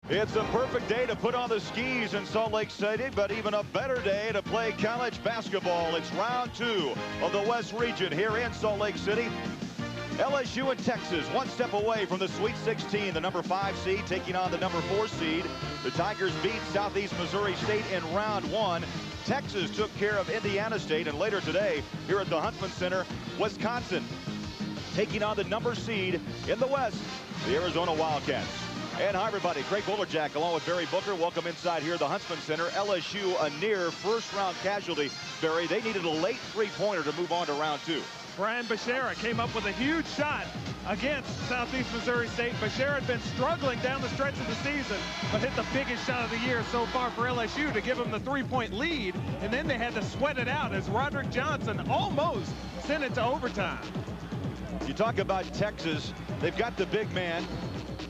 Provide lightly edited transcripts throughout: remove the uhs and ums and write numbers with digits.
It's a perfect day to put on the skis in Salt Lake City, but even a better day to play college basketball. It's round 2 of the West region here in Salt Lake City. LSU and Texas one step away from the Sweet 16, the number 5 seed taking on the number 4 seed. The Tigers beat Southeast Missouri State in round 1. Texas took care of Indiana State, and later today here at the Huntsman Center, Wisconsin taking on the number seed in the West, the Arizona Wildcats. And hi, everybody. Craig Bolerjack along with Barry Booker. Welcome inside here at the Huntsman Center. LSU a near first-round casualty. Barry, they needed a late three-pointer to move on to round 2. Brian Bashara came up with a huge shot against Southeast Missouri State. Bashara had been struggling down the stretch of the season, but hit the biggest shot of the year so far for LSU to give them the three-point lead. And then they had to sweat it out as Roderick Johnson almost sent it to overtime. You talk about Texas. They've got the big man,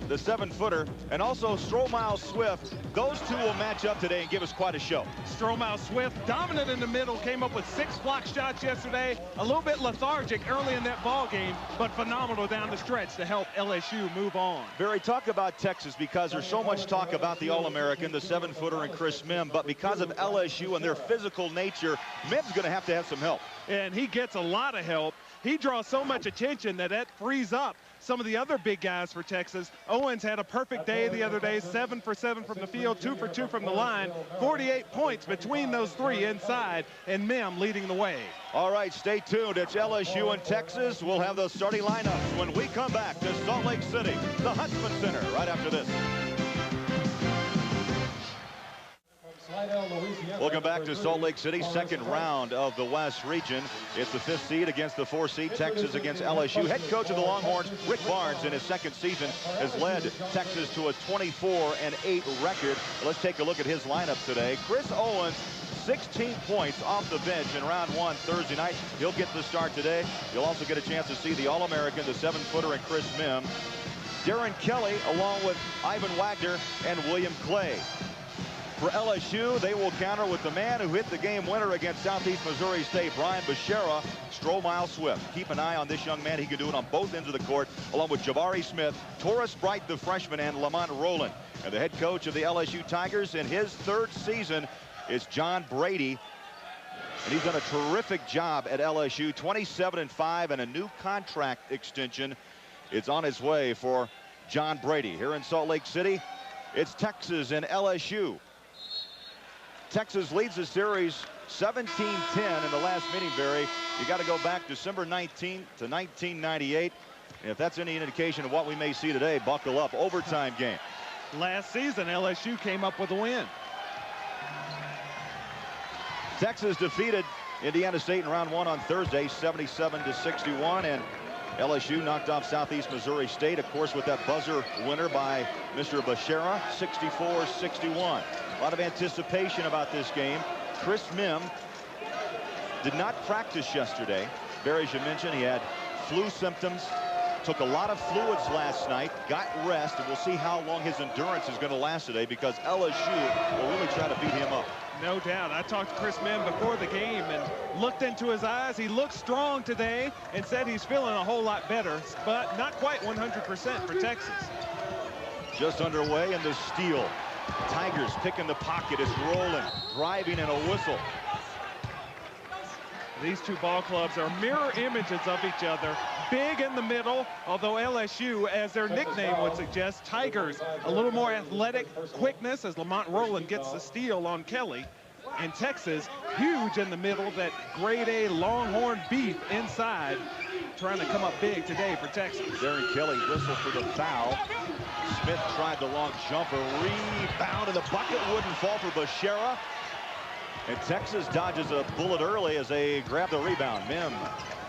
the 7-footer, and also Stromile Swift. Those two will match up today and give us quite a show. Stromile Swift dominant in the middle, came up with 6 block shots yesterday. A little bit lethargic early in that ball game, but phenomenal down the stretch to help LSU move on. Barry, talk about Texas, because there's so much talk about the All-American, the 7-footer, and Chris Mim, but because of LSU and their physical nature, Mim's going to have some help. And he gets a lot of help. He draws so much attention that frees up some of the other big guys for Texas. Owens had a perfect day the other day, 7 for 7 from the field, 2 for 2 from the line, 48 points between those three inside, and Mim leading the way. All right, stay tuned. It's LSU and Texas. We'll have those starting lineups when we come back to Salt Lake City, the Huntsman Center, right after this. Welcome back to Salt Lake City, second round of the West region. It's the 5th seed against the 4th seed, Texas against LSU. Head coach of the Longhorns, Rick Barnes, in his second season, has led Texas to a 24-8 record. Let's take a look at his lineup today. Chris Owens, 16 points off the bench in round 1 Thursday night. He'll get the start today. You'll also get a chance to see the All-American, the 7-footer, and Chris Mim. Darren Kelly, along with Ivan Wagner and William Clay. For LSU, they will counter with the man who hit the game winner against Southeast Missouri State, Brian Bashara, Stromile Swift. Keep an eye on this young man. He can do it on both ends of the court, along with Jabari Smith, Taurus Bright, the freshman, and Lamont Rowland. And the head coach of the LSU Tigers in his 3rd season is John Brady. And he's done a terrific job at LSU, 27-5, and a new contract extension. It's on its way for John Brady. Here in Salt Lake City, it's Texas and LSU. Texas leads the series 17-10 in the last meeting, Barry. You got to go back December 19th to 1998. And if that's any indication of what we may see today, buckle up. Overtime game. Last season, LSU came up with a win. Texas defeated Indiana State in round 1 on Thursday, 77-61. And LSU knocked off Southeast Missouri State, of course, with that buzzer winner by Mr. Bashara, 64-61. A lot of anticipation about this game. Chris Mim did not practice yesterday. Barry, as you mentioned, he had flu symptoms, took a lot of fluids last night, got rest, and we'll see how long his endurance is going to last today, because LSU will really try to beat him up. No doubt. I talked to Chris Mim before the game and looked into his eyes. He looked strong today and said he's feeling a whole lot better, but not quite 100% for Texas. Just underway in the steal. Tigers picking the pocket. It's rolling, driving, and a whistle. These two ball clubs are mirror images of each other. Big in the middle, although LSU, as their nickname would suggest, Tigers, a little more athletic quickness as Lamont Rowland gets the steal on Kelly. And Texas, huge in the middle, that grade A Longhorn beef inside, trying to come up big today for Texas. Darren Kelly whistled for the foul. Smith tried the long jumper, rebound, and the bucket wouldn't fall for Bashara. And Texas dodges a bullet early as they grab the rebound. Mim.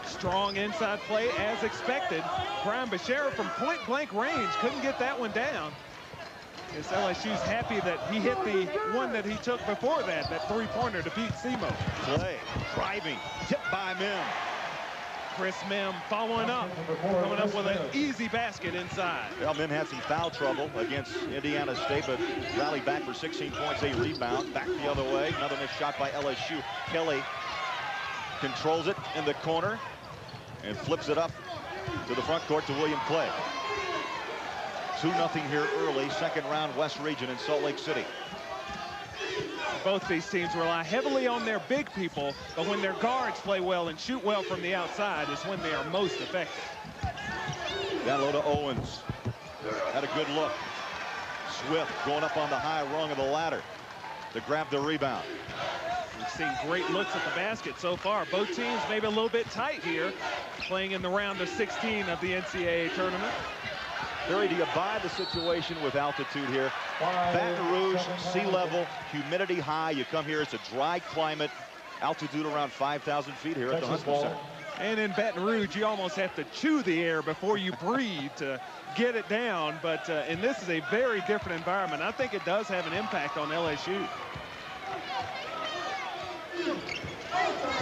Strong inside play as expected. Brian Bashara from point-blank range couldn't get that one down. As LSU's happy that he hit the one that he took before that three-pointer to beat Semo. Play, driving, tipped by Mim. Chris Mim following up, coming up with an easy basket inside. Well, Mim had some foul trouble against Indiana State, but rallied back for 16 points, a rebound. Back the other way, another missed shot by LSU. Kelly controls it in the corner and flips it up to the front court to William Clay. 2-0 here early, second round West Region in Salt Lake City. Both these teams rely heavily on their big people, but when their guards play well and shoot well from the outside is when they are most effective. Down low to Owens. Had a good look. Swift going up on the high rung of the ladder to grab the rebound. We've seen great looks at the basket so far. Both teams maybe a little bit tight here, playing in the round of 16 of the NCAA tournament. Barry, do you buy the situation with altitude here? Baton Rouge, sea level, humidity high. You come here, it's a dry climate. Altitude around 5,000 feet here at the Huntsman Center. And in Baton Rouge, you almost have to chew the air before you breathe to get it down. But and this is a very different environment. I think it does have an impact on LSU.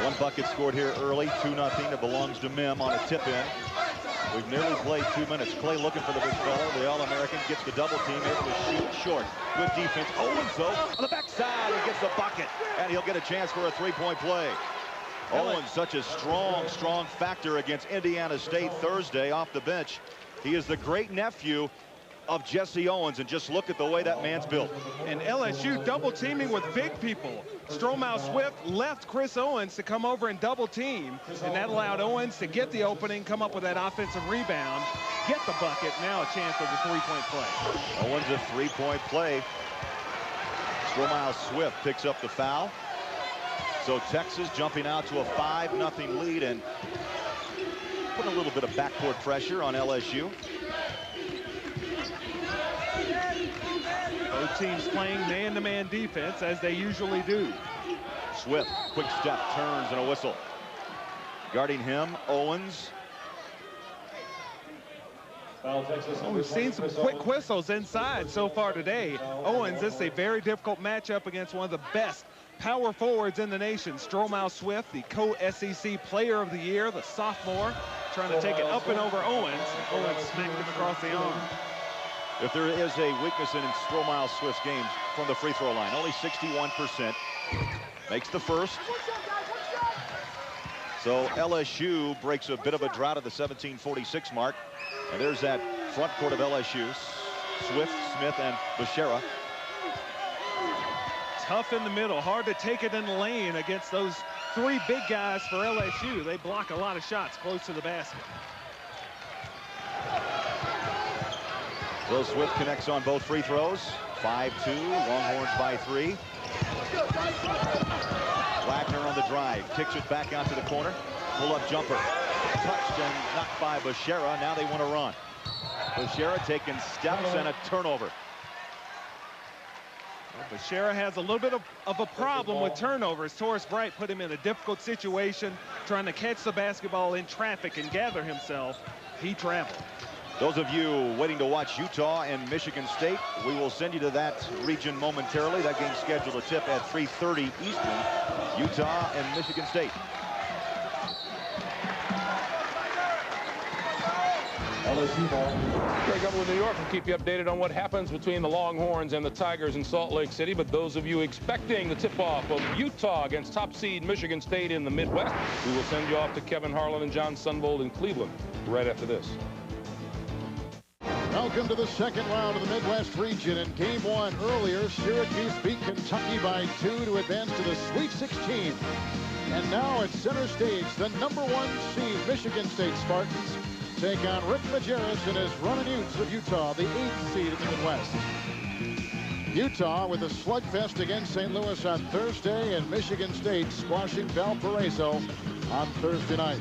One bucket scored here early, 2-0. It belongs to Mim on a tip-in. We've nearly played 2 minutes. Clay looking for the big fellow. The All-American gets the double team, able to shoot short. Good defense. Owens, though, on the backside, and gets the bucket. And he'll get a chance for a three-point play. Owens, such a strong factor against Indiana State Thursday off the bench. He is the great nephew of Jesse Owens, and just look at the way that man's built. And LSU double teaming with big people. Stromae Swift left Chris Owens to come over and double team, and that allowed Owens to get the opening, come up with that offensive rebound, get the bucket. Now a chance of the three-point play. Owens a three-point play. Stromae Swift picks up the foul. So Texas jumping out to a 5-0 lead and putting a little bit of backcourt pressure on LSU. Both teams playing man-to-man defense as they usually do. Swift, quick step, turns, and a whistle. Guarding him, Owens. We've seen some quick whistles inside so far today. Owens, this is a very difficult matchup against one of the best power forwards in the nation. Stromae Swift, the co-SEC Player of the Year, the sophomore, trying to take it up and over Owens. Owens smacked him across the arm. If there is a weakness in Stromae Swift's games from the free throw line, only 61%. Makes the first. So LSU breaks a bit of a drought at the 17:46 mark. And there's that front court of LSU. Swift, Smith, and Bashera. Tough in the middle. Hard to take it in the lane against those three big guys for LSU. They block a lot of shots close to the basket. So Swift connects on both free throws. 5-2, Longhorns by 3. Wagner on the drive, kicks it back out to the corner. Pull-up jumper, touched and knocked by Bashera. Now they want to run. Bashera taking steps and a turnover. Well, Bashera has a little bit of a problem with turnovers. Taurus Bright put him in a difficult situation, trying to catch the basketball in traffic and gather himself. He traveled. Those of you waiting to watch Utah and Michigan State, we will send you to that region momentarily. That game's scheduled to tip at 3:30 Eastern. Utah and Michigan State. Greg Gumbel in New York will keep you updated on what happens between the Longhorns and the Tigers in Salt Lake City. But those of you expecting the tip-off of Utah against top seed Michigan State in the Midwest, we will send you off to Kevin Harlan and John Sunvold in Cleveland right after this. Welcome to the second round of the Midwest region. In game one earlier, Syracuse beat Kentucky by 2 to advance to the Sweet 16. And now at center stage, the #1 seed Michigan State Spartans take on Rick Majerus and his Runnin' Utes of Utah, the 8th seed in the Midwest. Utah with a slugfest against St. Louis on Thursday, and Michigan State squashing Valparaiso on Thursday night.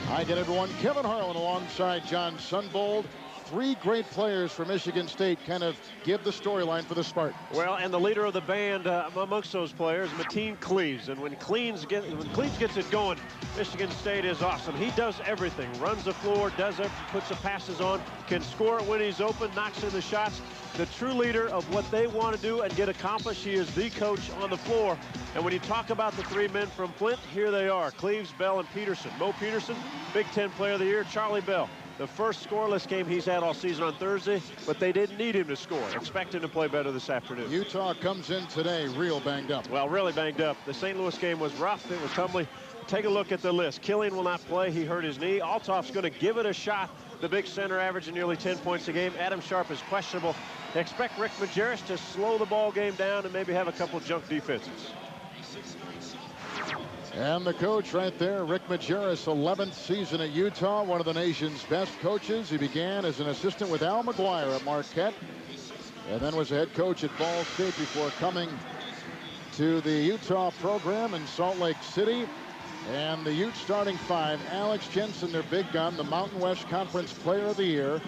Hi again, everyone. Kevin Harlan alongside John Sunvold. 3 great players for Michigan State kind of give the storyline for the Spartans. Well, and the leader of the band amongst those players, Mateen Cleaves. And when Cleaves gets it going, Michigan State is awesome. He does everything. Runs the floor, does it, puts the passes on, can score it when he's open, knocks in the shots. The true leader of what they want to do and get accomplished. He is the coach on the floor. And when you talk about the 3 men from Flint, here they are. Cleaves, Bell, and Peterson. Mo Peterson, Big Ten Player of the Year. Charlie Bell, the first scoreless game he's had all season on Thursday, but they didn't need him to score. Expect him to play better this afternoon. Utah comes in today real banged up. Well, really banged up. The St. Louis game was rough. It was tumbly. Take a look at the list. Killian will not play. He hurt his knee. Altoff's going to give it a shot the big center, averaging nearly 10 points a game. Adam Sharp is questionable. They expect Rick Majerus to slow the ball game down and maybe have a couple junk defenses. And the coach right there, Rick Majerus, 11th season at Utah, one of the nation's best coaches. He began as an assistant with Al McGuire at Marquette, and then was a head coach at Ball State before coming to the Utah program in Salt Lake City. And the Ute starting five: Alex Jensen, their big gun, the Mountain West Conference Player of the Year;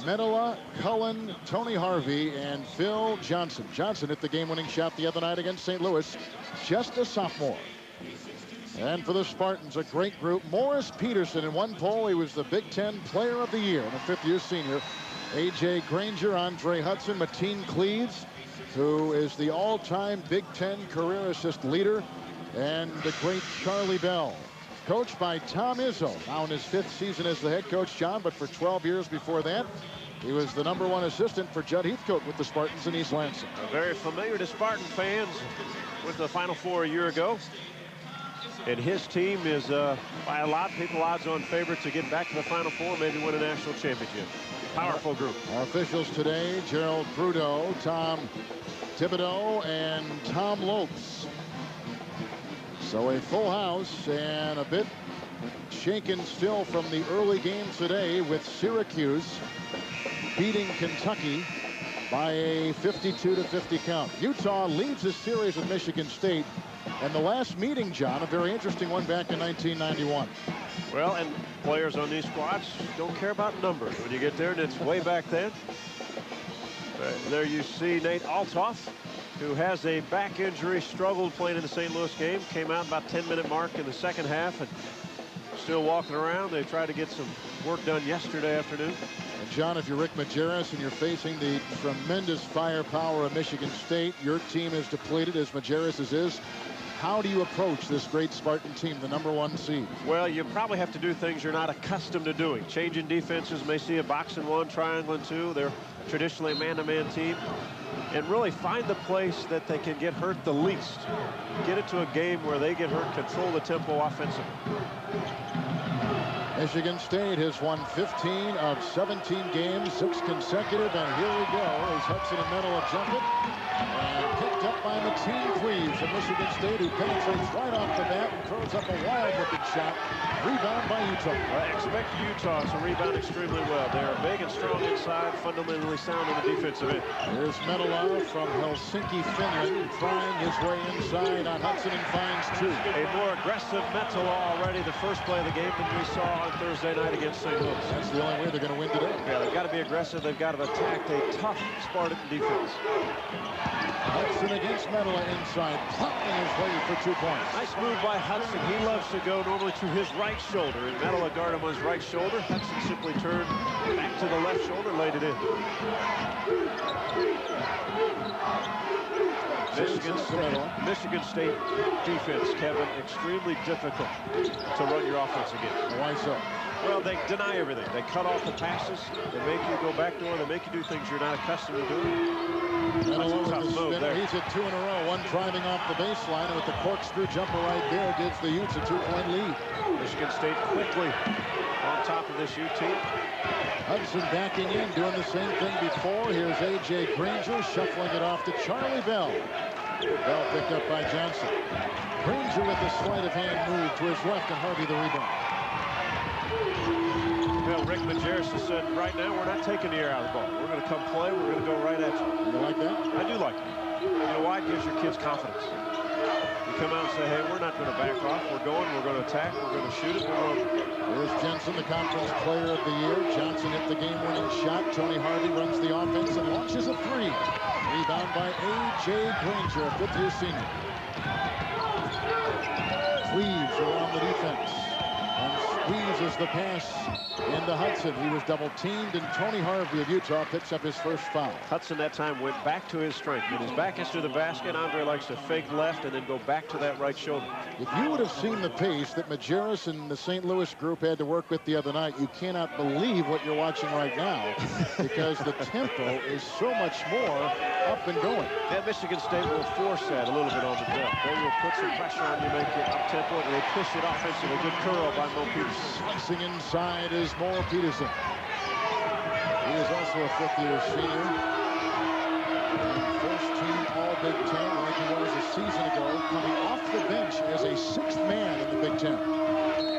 Medela, Cullen, Tony Harvey, and Phil Johnson. Johnson hit the game-winning shot the other night against St. Louis, just a sophomore. And for the Spartans, a great group. Morris Peterson, in one poll, he was the Big Ten Player of the Year, and a fifth-year senior. A.J. Granger, Andre Hudson, Mateen Cleaves, who is the all-time Big Ten career assist leader, and the great Charlie Bell, coached by Tom Izzo, now in his 5th season as the head coach, John, but for 12 years before that, he was the #1 assistant for Judd Heathcote with the Spartans in East Lansing. Very familiar to Spartan fans with the Final Four a year ago. And his team is, by a lot of people, odds-on favorite to get back to the Final Four, maybe win a national championship. Powerful group. Our officials today: Gerald Brudeau, Tom Thibodeau, and Tom Lopes. So a full house, and a bit shaken still from the early games today, with Syracuse beating Kentucky by a 52-50 count. Utah leads the series with Michigan State. And the last meeting, John, a very interesting one back in 1991. Well, and players on these squads don't care about numbers when you get there, and it's way back then. There you see Nate Althoff, who has a back injury, struggled playing in the St. Louis game, came out about 10-minute mark in the second half, and still walking around. They tried to get some work done yesterday afternoon. And John, if you're Rick Majerus and you're facing the tremendous firepower of Michigan State, your team is depleted as Majerus's is. How do you approach this great Spartan team, the #1 seed? Well, you probably have to do things you're not accustomed to doing. Changing defenses, may see a box and one, triangle and two. They're traditionally a man-to-man team. And really find the place that they can get hurt the least. Get it to a game where they get hurt, control the tempo offensively. Michigan State has won 15 of 17 games, 6 consecutive, and here we go as Hudson and Medela jump it, and picked up by Mateen Cleaves of Michigan State, who penetrates right off the bat and throws up a wild-looking shot. Rebound by Utah. I expect Utah to rebound extremely well. They are big and strong inside, fundamentally sound on the defensive end. Here's Medela from Helsinki, Finland, trying his way inside on Hudson and finds 2. A more aggressive Medela already the first play of the game than we saw on Thursday night against St. Louis. That's the only way they're going to win today. Yeah, they've got to be aggressive. They've got to attack a tough Spartan defense. Hudson against Medela inside, popping his way for 2 points. Nice move by Hudson. He loves to go normally to his right shoulder, and Medela guarded him on his right shoulder. Hudson simply turned back to the left shoulder, laid it in. Michigan State defense, Kevin, extremely difficult to run your offense against. Why so? Well, they deny everything. They cut off the passes. They make you go backdoor. They make you do things you're not accustomed to doing. That's a tough move there. He's at 2 in a row, one driving off the baseline, and with the corkscrew jumper right there, gives the Utes a 2-point lead. Michigan State quickly on top of this Ute team. Hudson backing in, doing the same thing before. Here's A.J. Granger shuffling it off to Charlie Bell. Bell picked up by Johnson. Granger with the sleight of hand move to his left, and Harvey the rebound. Well, Rick Majerus has said, right now, we're not taking the air out of the ball. We're going to come play. We're going to go right at you. You like that? I do like it. You know why? It gives your kids confidence. You come out and say, hey, we're not going to back off. We're going to attack. We're going to shoot it. Here's Jensen, the conference player of the year. Johnson hit the game-winning shot. Tony Harvey runs the offense and launches a 3. Rebound by A.J. Granger, a 5th-year senior. Cleaves around the defense and squeezes the pass into Hudson. He was double-teamed, and Tony Harvey of Utah picks up his first foul. Hudson that time went back to his strength. When his back is to the basket, Andre likes to fake left and then go back to that right shoulder. If you would have seen the pace that Majerus and the St. Louis group had to work with the other night, you cannot believe what you're watching right now, because the tempo is so much more up and going. And Michigan State will force that a little bit on the belt. They will put some pressure on you, make it up tempo, and they push it offensively. Good curl by Mo Peterson. Slicing inside is Mo Peterson. He is also a fifth-year senior. And first team All-Big Ten like he was a season ago, coming off the bench as a sixth man in the Big Ten.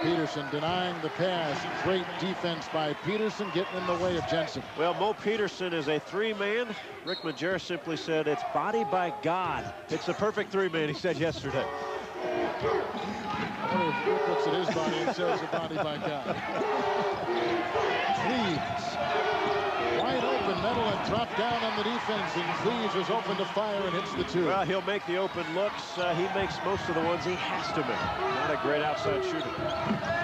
Peterson denying the pass. Great defense by Peterson, getting in the way of Jensen. Well, Mo Peterson is a three-man. Rick Majerus simply said it's body by God. It's the perfect three-man, he said yesterday. I wonder if Rick looks at his body and says a body by God. Cleves. Wide open, Medellin dropped down on the defense, and Cleves is open to fire and hits the two. Well, he'll make the open looks. He makes most of the ones he has to make. Not a great outside shooter,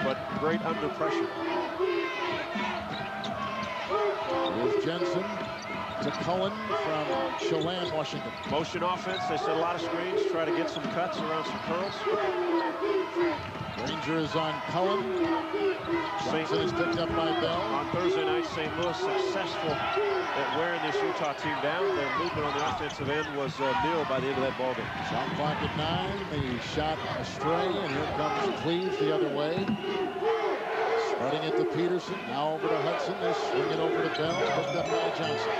but great under pressure. Here's Jensen to Cullen from Chelan, Washington. Motion offense. They set a lot of screens, try to get some cuts around some curls. Ranger is on Cullen. Johnson is picked up by Bell. On Thursday night, St. Louis successful at wearing this Utah team down. Their movement on the offensive end was nil by the end of that ballgame. Shot clock at 9. The shot astray, and here comes Cleves the other way. Starting at the Peterson, now over to Hudson. They're swinging over to Bell, picked up by Johnson.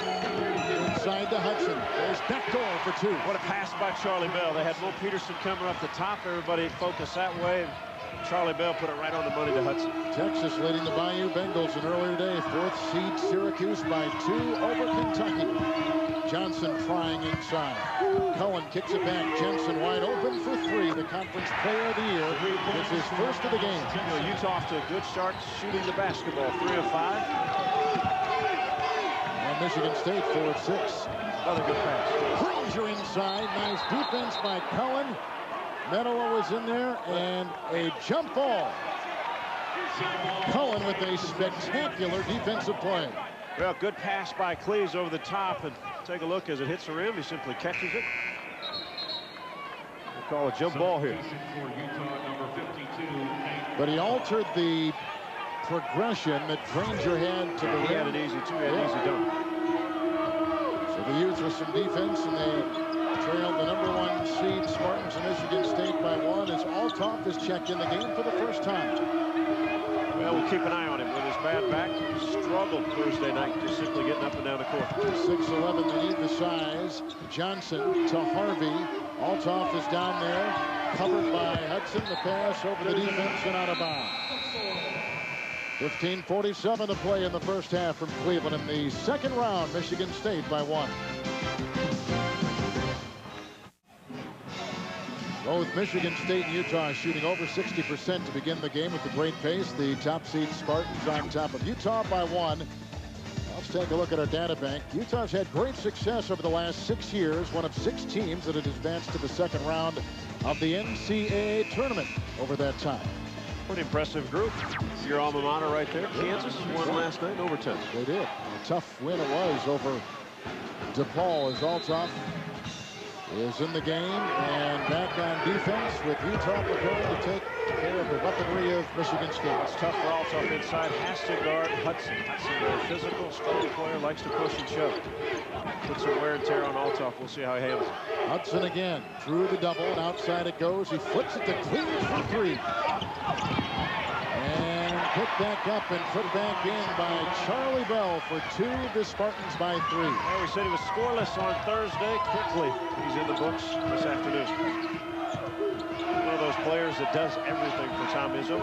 Inside to Hudson. There's backdoor for two. What a pass by Charlie Bell. They had Mo Peterson coming up the top. Everybody focused that way. Charlie Bell put it right on the money to Hudson. Texas leading the Bayou Bengals an earlier day. 4th seed Syracuse by 2 over Kentucky. Johnson trying inside. Cullen kicks it back. Jensen wide open for 3. The conference player of the year. It's his first of the game. You know, Utah off to a good start shooting the basketball. 3 of 5. And Michigan State 4 of 6. Another good pass. Granger inside. Nice defense by Cullen. Meadow was in there, and a jump ball. Cullen with a spectacular defensive play. Well, good pass by Cleves over the top, and take a look as it hits the rim. He simply catches it. We'll call a jump ball here. But he altered the progression that Granger had to the rim. He had an easy two, he had an easy dunk. So the Utes with some defense, and they trailed the #1 seed Spartans of Michigan State by 1 as Althoff is checked in the game for the first time. Well, we'll keep an eye on him with his bad back. He struggled Thursday night, just simply getting up and down the court. 6'11", they need the size. Johnson to Harvey. Althoff is down there, covered by Hudson. The pass over the defense and out of bounds. 15:47 to play in the first half from Cleveland. In the second round, Michigan State by 1. Both Michigan State and Utah shooting over 60% to begin the game with the great pace. The top seed Spartans on top of Utah by 1. Let's take a look at our data bank. Utah's had great success over the last 6 years. One of 6 teams that had advanced to the second round of the NCAA tournament over that time. Pretty impressive group. Your alma mater right there. Kansas won last night in overtime. They did. A tough win it was over DePaul as Althoff is in the game and back on defense with Utah preparing to take care of the weaponry of Michigan State. It's tough for Althoff inside. Has to guard Hudson. Hudson, very physical, strong player, likes to push and shove. Put some wear and tear on Althoff. We'll see how he handles it. Hudson again through the double and outside it goes. He flips it to Cleves for 3. And picked back up and put back in by Charlie Bell for 2. The Spartans by 3. Well, we said he was scoreless on Thursday. Quickly, he's in the books this afternoon. One of those players that does everything for Tom Izzo.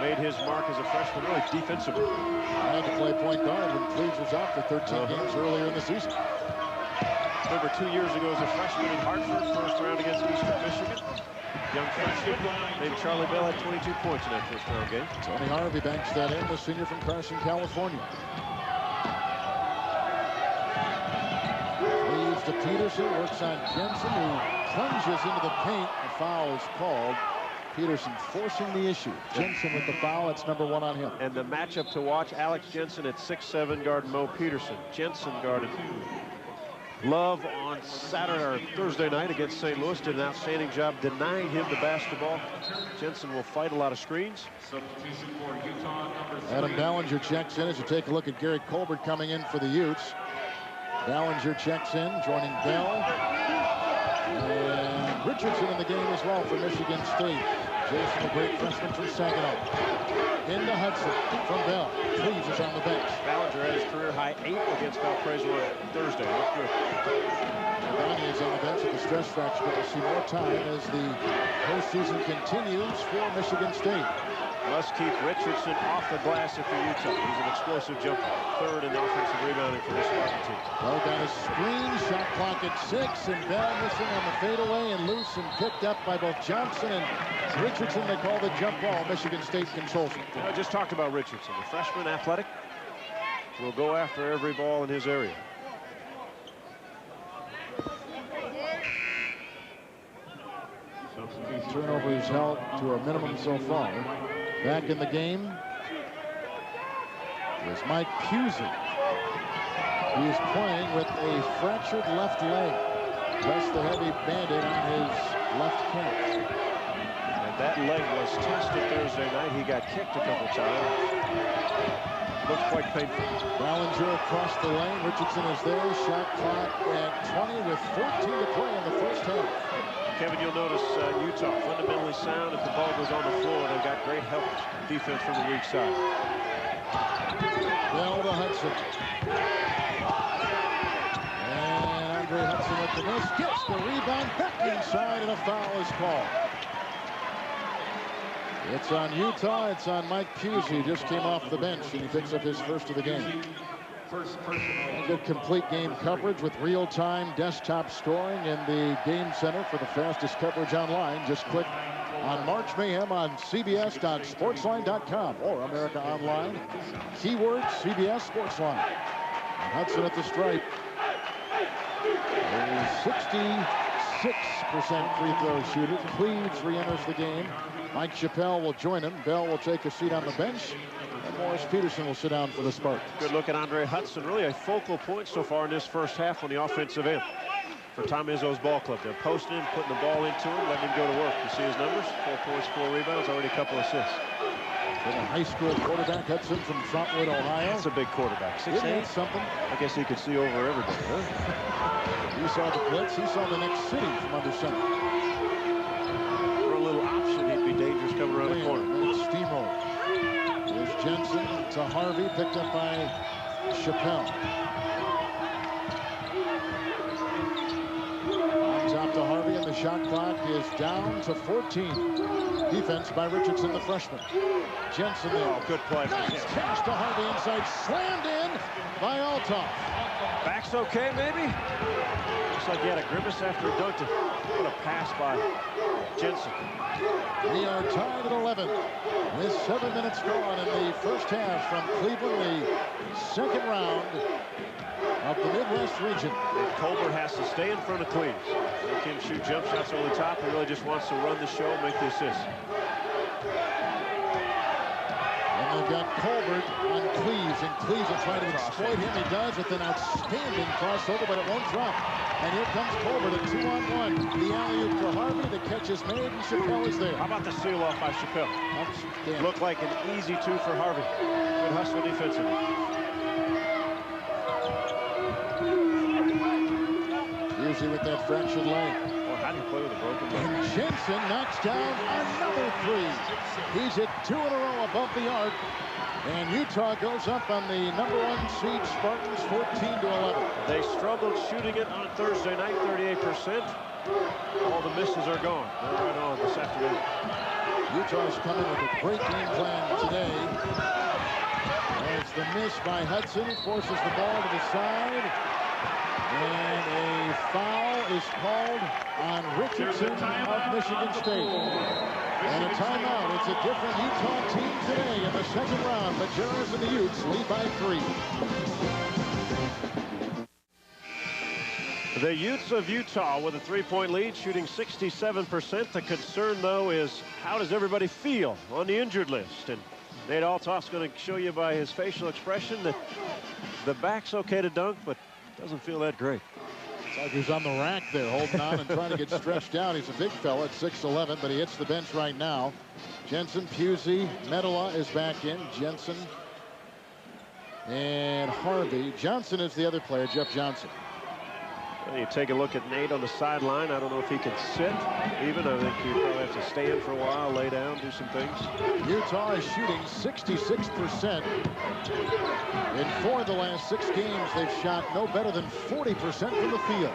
Made his mark as a freshman, really defensively. Had to play point guard when Cleves was out for 13 games earlier in the season. Remember 2 years ago as a freshman in Hartford, first round against Eastern Michigan. Young freshman named Charlie Bell had 22 points in that first round game. Tony Harvey banks that in, the senior from Carson, California. Leaves to Peterson, works on Jensen, who plunges into the paint. A foul is called. Peterson forcing the issue. Jensen with the foul. It's #1 on him. And the matchup to watch, Alex Jensen at 6'7", guarding Mo Peterson. Jensen guarded Love on Saturday or Thursday night against St. Louis. Did an outstanding job denying him the basketball. Jensen will fight a lot of screens. Adam Ballinger checks in as you take a look at Gary Colbert coming in for the Utes. Ballinger checks in, joining Bell. And Richardson in the game as well for Michigan State. Jason, the great freshman from Saginaw. Into Hudson from Bell. Cleves is on the bench. Ballinger had his career high 8 against Valparaiso on Thursday. Looked good. Donnie is on the bench with a stress fracture, but we'll see more time as the postseason continues for Michigan State. Must keep Richardson off the glass if you're Utah. He's an explosive jumper. 3rd in offensive rebounding for this Spartan team. Bell got a screen, shot clock at 6, and Bell missing on the fadeaway and loose and picked up by both Johnson and Richardson. They call the jump ball. Michigan State controls it. I just talked about Richardson. The freshman athletic will go after every ball in his area. Turnovers held to a minimum so far. Back in the game is Mike Pusey. He is playing with a fractured left leg. Thus the heavy Band-Aid on his left calf. And that leg was tested Thursday night. He got kicked a couple times. Looked quite painful. Ballinger across the lane. Richardson is there. Shot clock at 20 with 14 to play in the first half. Kevin, you'll notice Utah fundamentally sound. If the ball goes on the floor, they've got great help defense from the weak side. Bell to Hudson. And Andre Hudson with the miss. Gets the rebound back inside, and a foul is called. It's on Utah. It's on Mike Pusey. Just came off the bench, and he picks up his first of the game. Good complete game coverage with real-time desktop scoring in the Game Center for the fastest coverage online. Just click on March Mayhem on cbs.sportsline.com or America Online. Keyword CBS Sportsline. And Hudson at the stripe. A 66% free throw shooter. Cleves re-enters the game. Mike Chappelle will join him. Bell will take a seat on the bench. And Morris Peterson will sit down for the Spartans. Good look at Andre Hudson. Really a focal point so far in this first half on the offensive end for Tom Izzo's ball club. They're posting him, putting the ball into him, letting him go to work. You see his numbers? 4 points, 4 rebounds, already a couple assists. Then a high school quarterback, Hudson from Trotwood, Ohio. That's a big quarterback. 6'8". Something. I guess he could see over everybody, huh? You saw the blitz. He saw the next city from under center. For a little option, he'd be dangerous coming around the corner. Steamroll. There's Jensen to Harvey, picked up by Chappelle. On top to Harvey, and the shot clock is down to 14. Defense by Richardson, the freshman. Jensen there. Oh, good play. Nice catch to Harvey inside, slammed in by Althoff. Back's okay, maybe? Looks like he had a grimace after he dunked it. What a pass by Jensen. We are tied at 11 with 7 minutes gone in the first half from Cleveland, the second round of the Midwest region. Colbert has to stay in front of Cleves. Make him shoot jump shots over the top. He really just wants to run the show, make the assist. And they've got Colbert on Cleves, and Cleves will try to exploit him. He does with an outstanding crossover, but it won't drop. And here comes Colbert, a 2-on-1. The alley-oop for Harvey. The catch is made, and Chappelle is there. How about the seal off by Chappelle? Looked like an easy 2 for Harvey. Good hustle defensively. Usually with that fractured leg. Well, how do you play with a broken leg? And Jensen knocks down another 3. He's hit 2 in a row above the arc. And Utah goes up on the #1 seed Spartans 14-11. They struggled shooting it on Thursday night, 38%. All the misses are gone. They're right on this afternoon. Utah's coming with a great game plan today. As the miss by Hudson forces the ball to the side. And a foul is called on Richardson of Michigan State. And a timeout. It's a different Utah team today in the second round. Majerus and the Utes lead by 3. The Utes of Utah with a 3-point lead, shooting 67%. The concern, though, is how does everybody feel on the injured list? And Nate Althoff's going to show you by his facial expression that the back's okay to dunk, but doesn't feel that great. It's like he's on the rack there, holding on and trying to get stretched out. He's a big fella at 6'11", but he hits the bench right now. Jensen, Pusey, Medola is back in. Jensen and Harvey. Johnson is the other player, Jeff Johnson. You take a look at Nate on the sideline. I don't know if he can sit even. I think you probably have to stand for a while, lay down, do some things. Utah is shooting 66%. In 4 of the last 6 games, they've shot no better than 40% from the field.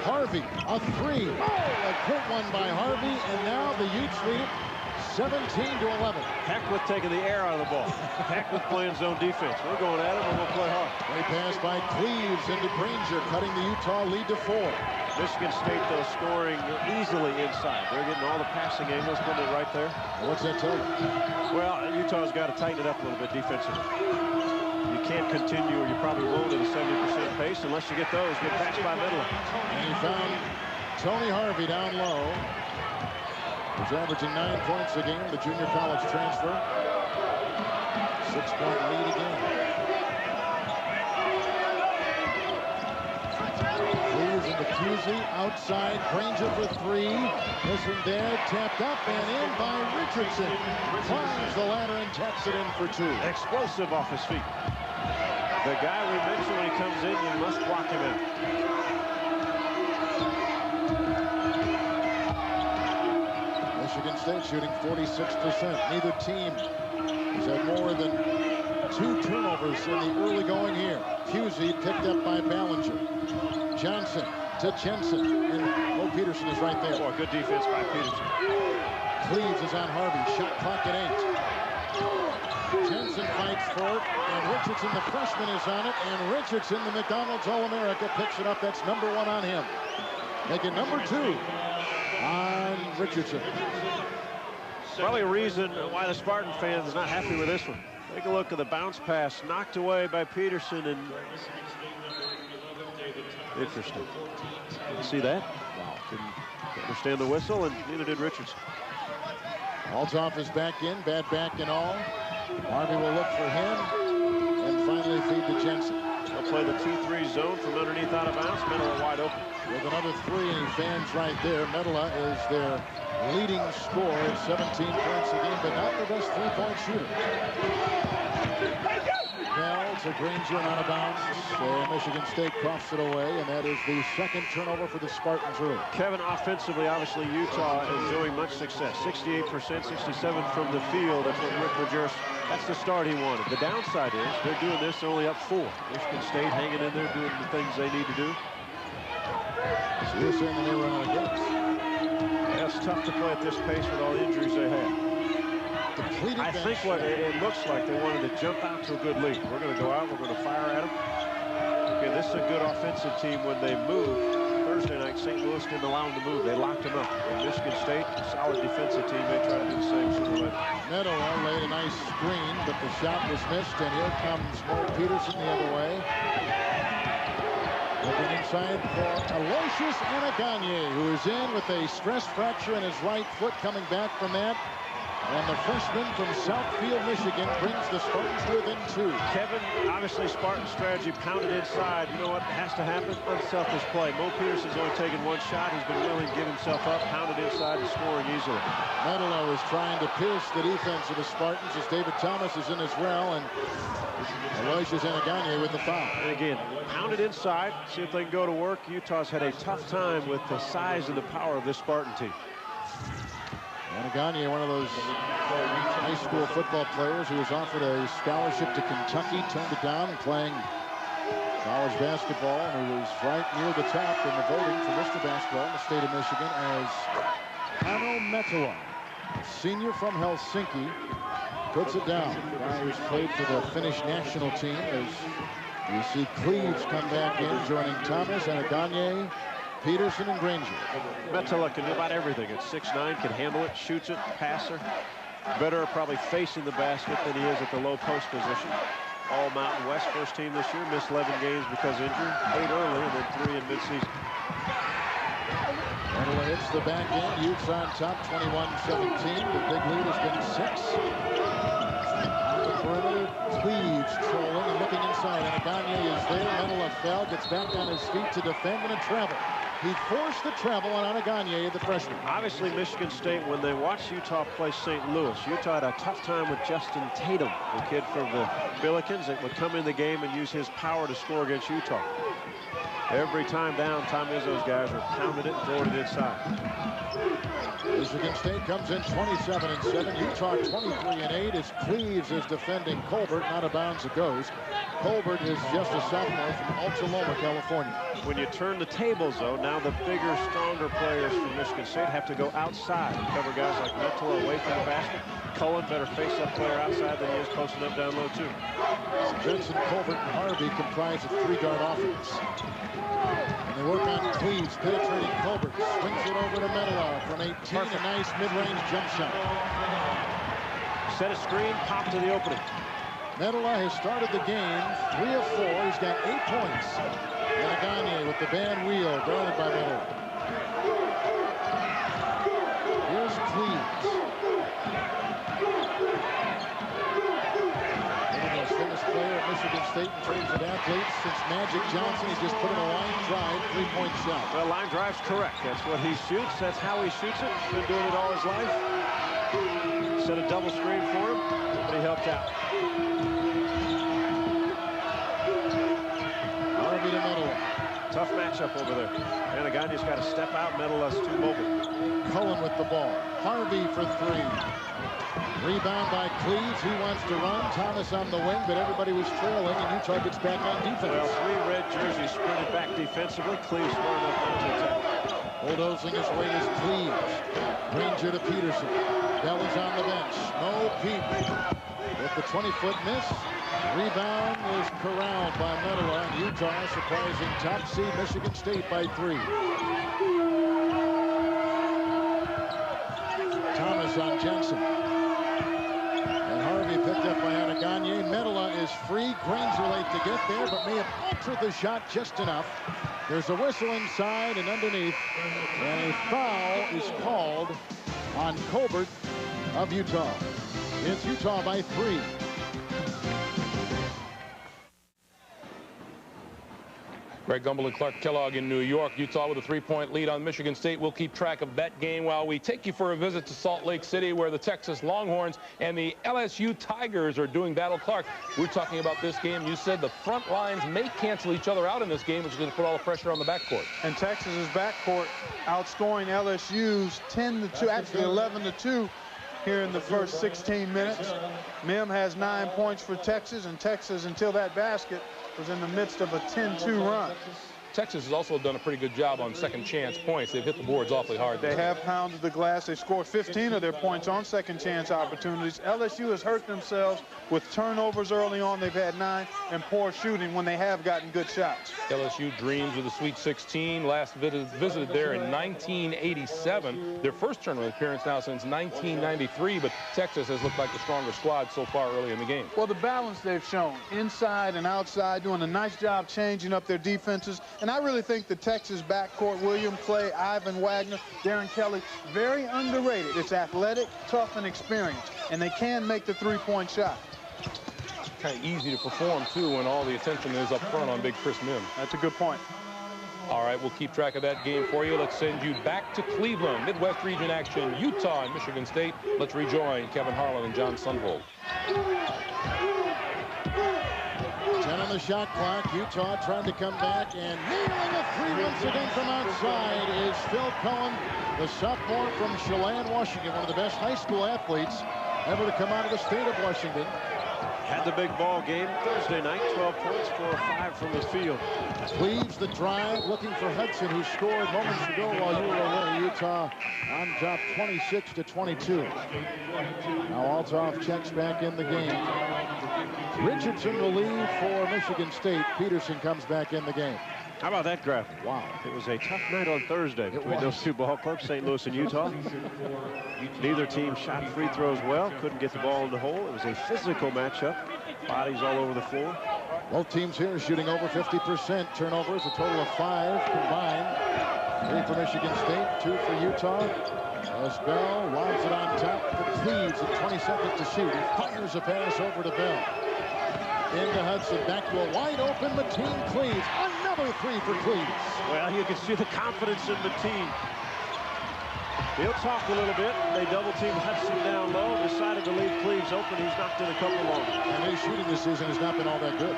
Harvey, a 3. Oh, a good one by Harvey, and now the Utes lead it 17-11. Heck with taking the air out of the ball. Heck with playing zone defense. We're going at him and we'll play hard. Great pass by Cleves into Granger, cutting the Utah lead to 4. Michigan State, though, scoring easily inside. They're getting all the passing angles, putting it right there. What's that tell you? Well, Utah's got to tighten it up a little bit defensively. You can't continue, or you probably won't, at a 70% pace unless you get those. Get passed by middle. And he found Tony Harvey down low. He's averaging 9 points a game, the junior college transfer. 6-point lead again. Cleaves into Pusey, outside, Granger for 3. Isn't there, tapped up and in by Richardson. Climbs the ladder and taps it in for 2. Explosive off his feet. The guy we mentioned when he comes in, you must block him out. Michigan State shooting 46%. Neither team has had more than 2 turnovers in the early going here. Pusey picked up by Ballinger. Johnson to Jensen, and Mo Peterson is right there. Oh, good defense by Peterson. Cleaves is on Harvey. Shot clock at 8. Jensen fights for it, and Richardson, the freshman, is on it, and Richardson, the McDonald's All-America, picks it up. That's number 1 on him. Make it number 2 on Richardson. Probably a reason why the Spartan fans is not happy with this one. Take a look at the bounce pass knocked away by Peterson, and interesting. Didn't see that. Wow. Didn't understand the whistle, and neither did Richardson. Althoff is back in, bad back and all. Harvey will look for him, and finally feed to Jensen. They'll play the 2-3 zone from underneath out of bounds. Menola wide open. With another 3, and he fans right there. Menola is their leading scorer at 17 points a game, but not the best 3-point shooter. Bell to Granger and out of bounds. Michigan State coughs it away, and that is the 2nd turnover for the Spartans early. Kevin, offensively, obviously Utah enjoying much success. 68%, 67 from the field. That's what Rick Majerus, that's the start he wanted. The downside is they're doing this, they're only up 4. Michigan State hanging in there, doing the things they need to do. So you're saying they may run out of gas? Yeah, it's tough to play at this pace with all the injuries they have. I think what it looks like, they wanted to jump out to a good lead. We're going to go out, we're going to fire at them. Okay, this is a good offensive team when they move. Thursday night, St. Louis didn't allow them to move. They locked them up. And Michigan State, a solid defensive team, may try to do the same sooner or later. Menola laid a nice screen, but the shot was missed, and here comes Mo Peterson the other way. Looking inside for Aloysius Anaganye, who is in with a stress fracture in his right foot, coming back from that. And the freshman from Southfield, Michigan, brings the Spartans to within 2. Kevin, obviously Spartan strategy, pounded inside. You know what has to happen? Unselfish play. Mo Peterson's only taken 1 shot. He's been willing to give himself up, pounded inside, and scoring easily. Menola is trying to pierce the defense of the Spartans as David Thomas is in as well, and Aloysius Anaganye with the foul. And again, pounded inside, see if they can go to work. Utah's had a tough time with the size and the power of this Spartan team. Anaganye, one of those high school football players who was offered a scholarship to Kentucky, turned it down, and playing college basketball, and who was right near the top in the voting for Mr. Basketball in the state of Michigan as Hanno Metola, senior from Helsinki, puts it down. The guy who's played for the Finnish national team, as you see Cleaves come back in, joining Thomas, Anaganye, Peterson, and Granger. Metola can do about everything. At 6'9", can handle it, shoots it, passer. Better probably facing the basket than he is at the low post position. All Mountain West first team this year, missed 11 games because of injury. 8 early and then 3 in midseason. Menola hits the back end. Utes on top, 21-17. The big lead has been 6. On the perimeter, Cleaves trolling and looking inside. Anaganye is there. Menola fell, gets back on his feet to defend and a travel. He forced the travel on Anaganye, the freshman. Obviously, Michigan State, when they watched Utah play St. Louis, Utah had a tough time with Justin Tatum, the kid from the Billikens, that would come in the game and use his power to score against Utah. Every time down, Tom Izzo's guys are pounding it and throwing it inside. Michigan State comes in 27-7. Utah 23-8 as Cleves is defending Colbert. Out of bounds it goes. Colbert is just a sophomore from Altaloma, California. When you turn the tables, though, now the bigger, stronger players from Michigan State have to go outside and cover guys like Mental away from the basket. Cullen better face that player outside than he is posting up down low, too. Jensen, Colbert, and Harvey comprise a three-guard offense. And they work on Cleves, penetrating Colbert. Swings it over to Medela from 18. Perfect. A nice mid-range jump shot. Set a screen, pop to the opening. Medela has started the game 3 of 4. He's got 8 points. And Gagne with the band wheel, guarded by Medela. Here's Cleves. Player at Michigan State in terms of athletes since Magic Johnson. He just put in a line drive, 3-point shot. Well, line drive's correct. That's what he shoots. That's how he shoots it. He's been doing it all his life. Set a double screen for him, but he helped out. Harvey to Medela. Tough matchup over there. Anagagne's got to step out. Medela's too mobile. Cullen with the ball. Harvey for 3. Rebound by Cleves. He wants to run. Thomas on the wing, but everybody was trailing, and Utah gets back on defense. Well, 3 red jerseys sprinted back defensively. Cleves smart enough not to attack. Bulldozing his way is Cleves. Ranger to Peterson. Bella's on the bench. No peep. With the 20-foot miss. Rebound is corralled by Medela, and Utah surprising top seed Michigan State by 3. Thomas on Jensen. Picked up by Anagagne. Medela is free. Granger late to get there, but may have altered the shot just enough. There's a whistle inside and underneath, and a foul is called on Colbert of Utah. It's Utah by 3. Greg Gumbel and Clark Kellogg in New York. Utah with a 3-point lead on Michigan State. We'll keep track of that game while we take you for a visit to Salt Lake City, where the Texas Longhorns and the LSU Tigers are doing battle. Clark, we're talking about this game. You said the front lines may cancel each other out in this game, which is going to put all the pressure on the backcourt. And Texas's backcourt outscoring LSU's 10-2, actually 11-2 here in the first 16 minutes. Mim has 9 points for Texas, and Texas, until that basket, was in the midst of a 10-2 run. Texas has also done a pretty good job on second chance points. They've hit the boards awfully hard. They have pounded the glass. They scored 15 of their points on second chance opportunities. LSU has hurt themselves with turnovers early on. They've had 9, and poor shooting when they have gotten good shots. LSU dreams of the Sweet 16. Last visited there in 1987. Their first tournament appearance now since 1993, but Texas has looked like the stronger squad so far early in the game. Well, the balance they've shown, inside and outside, doing a nice job changing up their defenses. And I really think the Texas backcourt, William Clay, Ivan Wagner, Darren Kelly, very underrated. It's athletic, tough, and experienced. And they can make the 3-point shot. Kind of easy to perform, too, when all the attention is up front on big Chris Mim. That's a good point. All right, we'll keep track of that game for you. Let's send you back to Cleveland. Midwest region action, Utah and Michigan State. Let's rejoin Kevin Harlan and John Sundvold. 10 on the shot clock. Utah trying to come back, and nailing a 3 once again from outside is Phil Cullen, the sophomore from Chelan, Washington, one of the best high school athletes ever to come out of the state of Washington. Had the big ball game Thursday night, 12 points, 4 of 5 from the field. Cleves the drive, looking for Hudson, who scored moments ago while you were away. Utah on top 26-22. Now Althoff checks back in the game. Richardson will leave for Michigan State. Peterson comes back in the game. How about that graphic? Wow. It was a tough night on Thursday between those two ball clubs, St. Louis and Utah. Neither team shot free throws well, couldn't get the ball in the hole. It was a physical matchup. Bodies all over the floor. Both teams here shooting over 50%. Turnovers, a total of 5 combined. 3 for Michigan State, 2 for Utah. As Bell lobs it on top for Cleves at 20 seconds to shoot. He fires a pass over to Bell. Into Hudson, back to a wide open Mateen Cleves. Another 3 for Cleves. Well, you can see the confidence in Mateen. He'll talk a little bit. They double team Hudson down low. Decided to leave Cleves open. He's knocked in a couple long. And his shooting this season has not been all that good.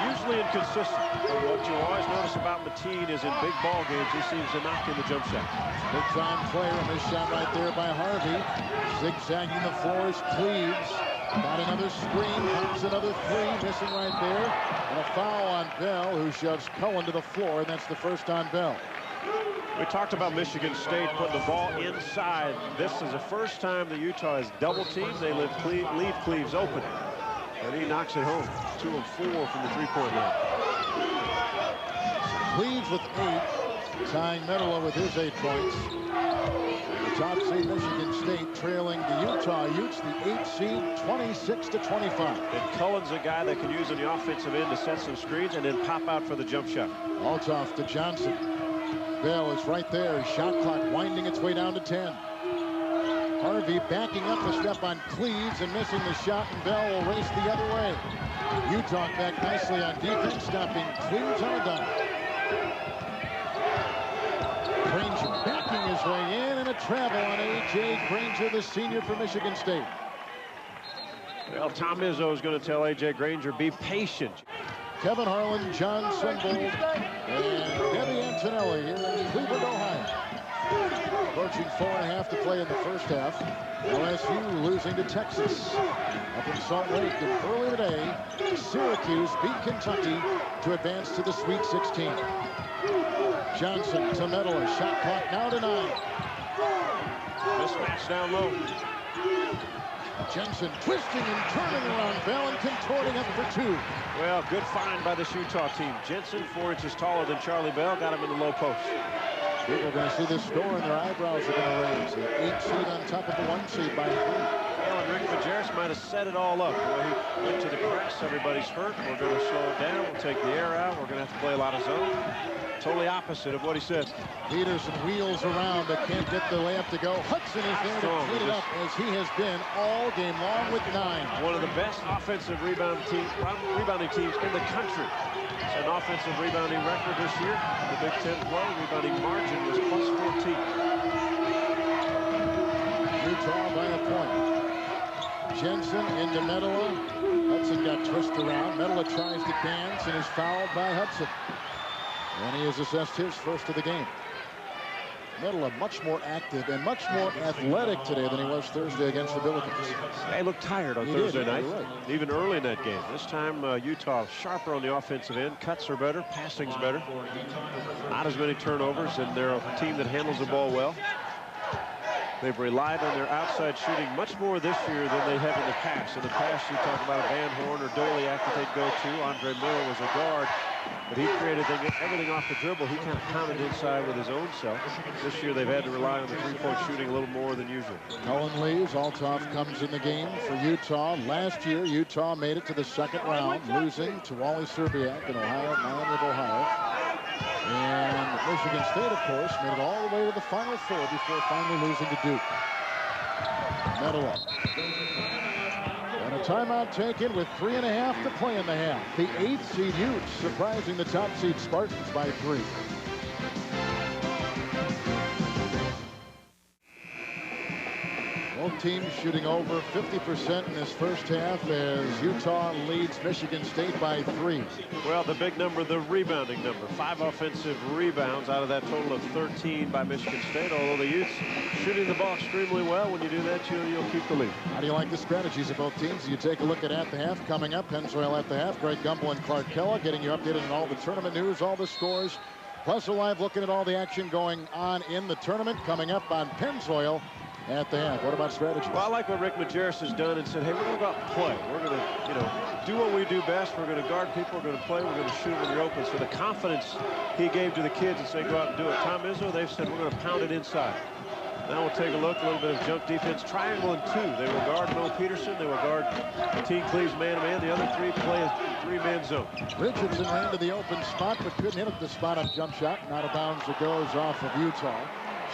Usually inconsistent. But what you always notice about Mateen is in big ball games, he seems to knock in the jump shot. Big time player, and this shot right there by Harvey. Zigzagging the floor is Cleves. Got another screen, pops another three, missing right there. And a foul on Bell, who shoves Cohen to the floor, and that's the first on Bell. We talked about Michigan State putting the ball inside. This is the first time that Utah has double teamed. They leave Cleves open. And he knocks it home. 2 of 4 from the three-point line. Cleves with 8, tying Medela with his 8 points. The top seed Michigan State trailing the Utah Utes, the 8 seed, 26-25. And Cullen's a guy that can use on the offensive end to set some screens and then pop out for the jump shot. Althoff to Johnson. Bell is right there. Shot clock winding its way down to 10. Harvey backing up a step on Cleves and missing the shot, and Bell will race the other way. Utah back nicely on defense, stopping Cleves on a dime. Granger backing his way in, and a travel on A.J. Granger, the senior for Michigan State. Well, Tom Izzo is going to tell A.J. Granger, be patient. Kevin Harlan, John Sunbold, and Debbie Antonelli here in Cleveland, Ohio. Approaching 4.5 to play in the first half. LSU losing to Texas up in Salt Lake. And early today, Syracuse beat Kentucky to advance to the Sweet 16. Johnson to Medela. Shot clock now to 9. Mismatch down low. Jensen twisting and turning around Bell and contorting up for 2. Well, good find by this Utah team. Jensen, 4 inches taller than Charlie Bell, got him in the low post. People are going to see this score and their eyebrows are going to raise. The 8 seed on top of the 1 seed by 3. Well, and Rick Majerus might have set it all up. Well, he went to the press. Everybody's hurt. We're going to slow it down. We'll take the air out. We're going to have to play a lot of zone. Totally opposite of what he said. Peterson wheels around but can't get the layup to go. Hudson is there to clean it up as he has been all game long with 9. One of the best offensive rebounding teams in the country. It's an offensive rebounding record this year. The Big Ten play rebounding margin was plus 14. Utah by a point. Jensen into Medela. Hudson got twisted around. Medela tries to dance and is fouled by Hudson. And he has assessed his first of the game. Medela much more active and much more athletic today than he was Thursday against the Billikens. They looked tired on Thursday night, even early in that game. This time, Utah sharper on the offensive end. Cuts are better, passing's better. Not as many turnovers, and they're a team that handles the ball well. They've relied on their outside shooting much more this year than they have in the past. In the past, you talk about a Van Horn or Doliak that they'd go to. Andre Miller was a guard, but he created everything off the dribble. He kind of pounded inside with his own self. This year, they've had to rely on the three-point shooting a little more than usual. Cullen leaves. Althoff comes in the game for Utah. Last year, Utah made it to the second round, losing to Wally Serbiak in Ohio, Miami of Ohio. And Michigan State, of course, made it all the way to the Final Four before finally losing to Duke. Medela. And a timeout taken with 3.5 to play in the half. The 8th seed Utes surprising the top seed Spartans by 3. Both teams shooting over 50% in this first half as Utah leads Michigan State by 3. Well, the big number, the rebounding number. 5 offensive rebounds out of that total of 13 by Michigan State, although the Utes shooting the ball extremely well. When you do that, you'll keep the lead. How do you like the strategies of both teams? You take a look at the half coming up. Pennzoil at the half. Greg Gumbel and Clark Kella getting you updated on all the tournament news, all the scores. Plus, we're live looking at all the action going on in the tournament coming up on Pennzoil at the half. What about strategy? Well, I like what Rick Majerus has done and said, hey, we're going to go out and play. We're going to, do what we do best. We're going to guard people. We're going to play. We're going to shoot when you're open. So the confidence he gave to the kids and say, go out and do it. Tom Izzo, they've said, we're going to pound it inside. Now we'll take a look, a little bit of junk defense. Triangle and 2. They will guard Mo Peterson. They will guard Team Cleves man-to-man. The other 3 play a 3-man zone. Richardson ran to the open spot, but couldn't hit the spot on jump shot. Out of bounds it goes off of Utah.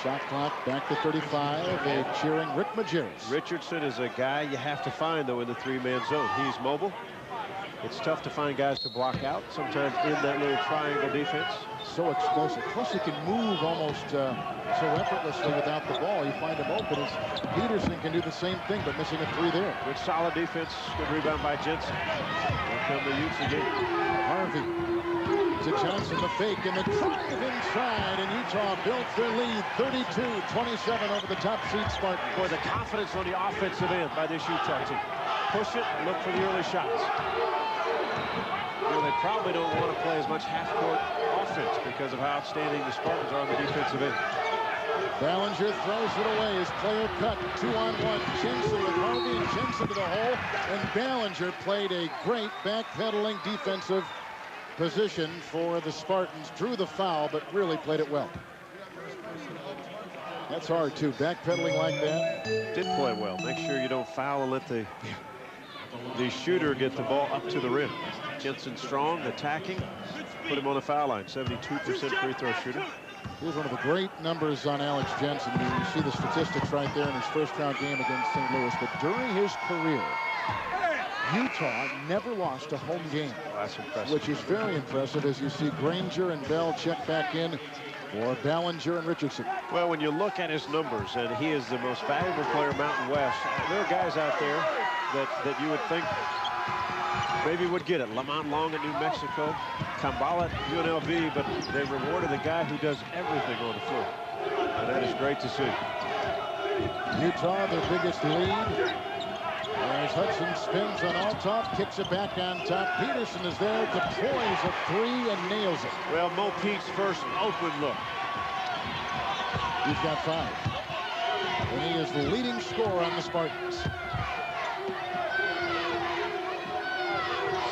Shot clock back to 35. A cheering Rick Majerus. Richardson is a guy you have to find, though, in the 3-man zone. He's mobile. It's tough to find guys to block out sometimes in that little triangle defense. So explosive. Plus, he can move almost so effortlessly without the ball. You find him open. As Peterson can do the same thing, but missing a 3 there. Good solid defense. Good rebound by Jensen. Here come the Utes again. Harvey to Johnson, the fake, and the drive inside, and Utah built their lead 32-27 over the top seed Spartans. Boy, the confidence on the offensive end by this Utah team. Push it, look for the early shots. You know, they probably don't want to play as much half-court offense because of how outstanding the Spartans are on the defensive end. Ballinger throws it away. His player cut. 2-on-1. Jensen with Harvey, and Jensen to the hole. And Ballinger played a great backpedaling defensive position for the Spartans. Drew the foul, but really played it well. That's hard, too. Backpedaling like that. Did play well. Make sure you don't foul and let the shooter get the ball up to the rim. Jensen strong, attacking. Put him on the foul line. 72% free throw shooter. Here's one of the great numbers on Alex Jensen. You see the statistics right there in his first-round game against St. Louis. But during his career, Utah never lost a home game. That's impressive. Which is very impressive, as you see Granger and Bell check back in for Ballinger and Richardson. Well, when you look at his numbers, and he is the most valuable player Mountain West, there are guys out there that you would think maybe would get it. Lamont Long at New Mexico, Kambala at UNLV, but they rewarded the guy who does everything on the floor. And that is great to see. Utah, their biggest lead. As Hudson spins on all top, kicks it back on top. Peterson is there, deploys a 3 and nails it. Well, Mo Pete's first open look. He's got 5. And he is the leading scorer on the Spartans.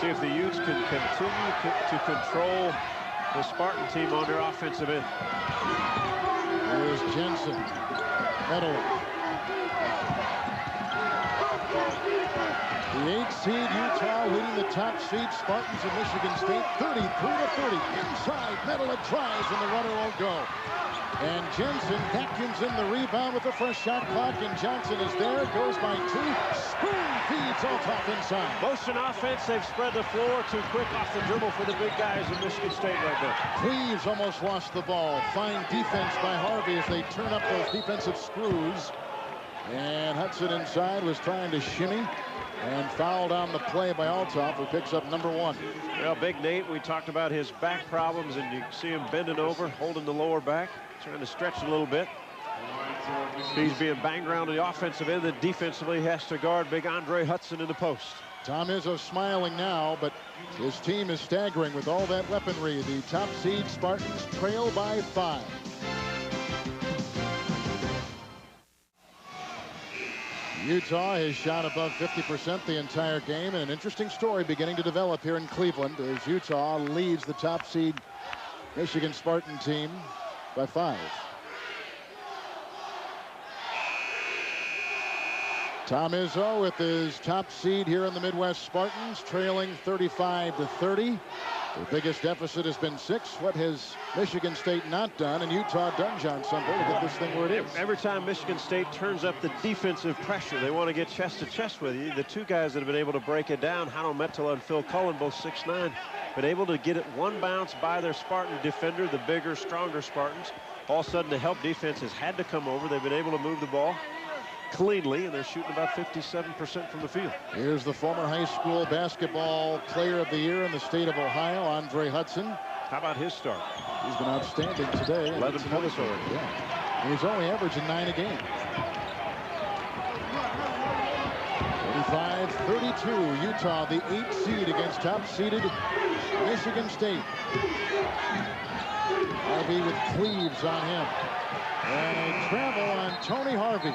See if the Utes can continue to control the Spartan team on their offensive end. Here's Jensen. Medal. The 8th seed Utah leading the top seed Spartans of Michigan State 33-30. Inside, Medal drives, and the runner won't go. And Jensen vacuums in the rebound with the first shot clock, and Johnson is there, goes by 2. Spoon feeds all top inside. Motion offense, they've spread the floor too quick off the dribble for the big guys in Michigan State right there. Cleves almost lost the ball. Fine defense by Harvey as they turn up those defensive screws. And Hudson inside was trying to shimmy and fouled on the play by Althoff, who picks up number 1. Well, Big Nate, we talked about his back problems, and you see him bending over, holding the lower back, trying to stretch a little bit. He's being banged around the offensive end, and defensively has to guard big Andre Hudson in the post. Tom Izzo smiling now, but his team is staggering with all that weaponry. The top seed Spartans trail by 5. Utah has shot above 50% the entire game, and an interesting story beginning to develop here in Cleveland as Utah leads the top seed Michigan Spartan team by 5. Tom Izzo with his top seed here in the Midwest Spartans, trailing 35-30. Their biggest deficit has been 6. What has Michigan State not done, and Utah done, John Sunday, to get this thing where it is? Every time Michigan State turns up the defensive pressure, they want to get chest to chest with you. The 2 guys that have been able to break it down, Hanno Mettola and Phil Cullen, both 6'9", been able to get it one bounce by their Spartan defender, the bigger, stronger Spartans. All of a sudden, the help defense has had to come over. They've been able to move the ball cleanly, and they're shooting about 57% from the field. Here's the former high school basketball player of the year in the state of Ohio, Andre Hudson. How about his start? He's been outstanding today. 11 points already. Yeah. And he's only averaging 9 a game. 35-32, Utah, the 8th seed against top-seeded Michigan State. Harvey with Cleves on him. And a travel on Tony Harvey.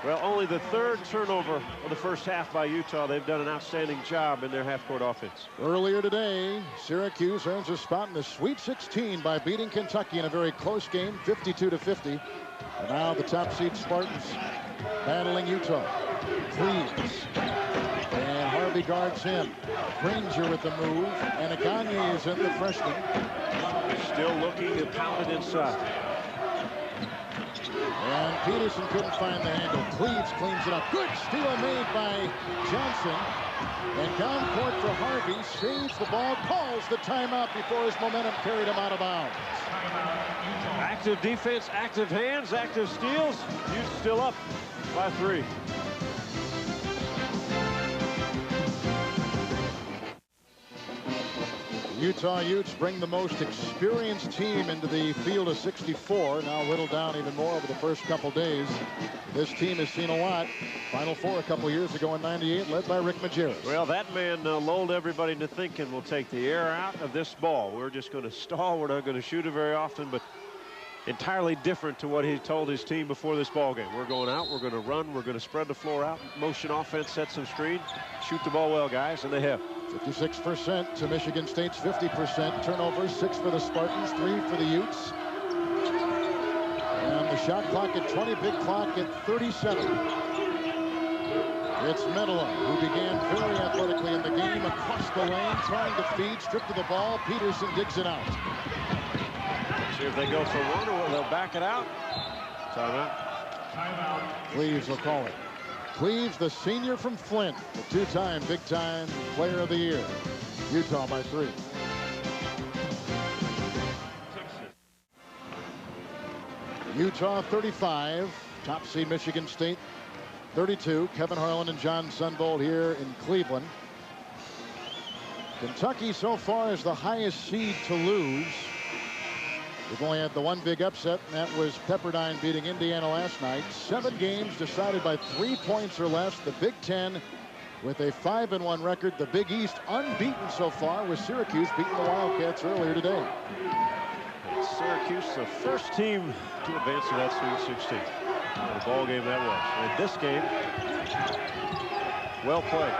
Well, only the 3rd turnover of the first half by Utah. They've done an outstanding job in their half-court offense. Earlier today, Syracuse earns a spot in the Sweet 16 by beating Kentucky in a very close game, 52-50. And now the top seed Spartans battling Utah. Cleves. And Harvey guards him. Granger with the move. And Aganye is in, the freshman. Still looking to pound it inside. And Peterson couldn't find the handle. Cleves cleans it up. Good steal made by Johnson. And down court for Harvey. Saves the ball. Calls the timeout before his momentum carried him out of bounds. Active defense, active hands, active steals. Utes still up by 3. Utah Utes bring the most experienced team into the field of 64. Now whittled down even more over the first couple days. This team has seen a lot. Final Four a couple years ago in '98, led by Rick Majerus. Well, that man lulled everybody into thinking we'll take the air out of this ball. We're just going to stall. We're not going to shoot it very often, but entirely different to what he told his team before this ball game. We're going out. We're going to run. We're going to spread the floor out. Motion offense, set some screen. Shoot the ball well, guys, and they have. 56% to Michigan State's 50%. Turnovers, 6 for the Spartans, 3 for the Utes. And the shot clock at 20, big clock at 37. It's Medela, who began very athletically in the game, across the lane, trying to feed, stripped to the ball. Peterson digs it out. See if they go for one or they'll back it out. Timeout. Cleves will call it. Cleves, the senior from Flint, the 2-time big-time player of the year. Utah by 3. Utah 35, top seed Michigan State 32. Kevin Harlan and John Sunvold here in Cleveland. Kentucky so far is the highest seed to lose. We've only had the one big upset, and that was Pepperdine beating Indiana last night. 7 games decided by 3 points or less. The Big Ten with a 5-1 record. The Big East unbeaten so far, with Syracuse beating the Wildcats earlier today. And Syracuse, the first team to advance to that Sweet 16. What a ball game that was. And this game, well played.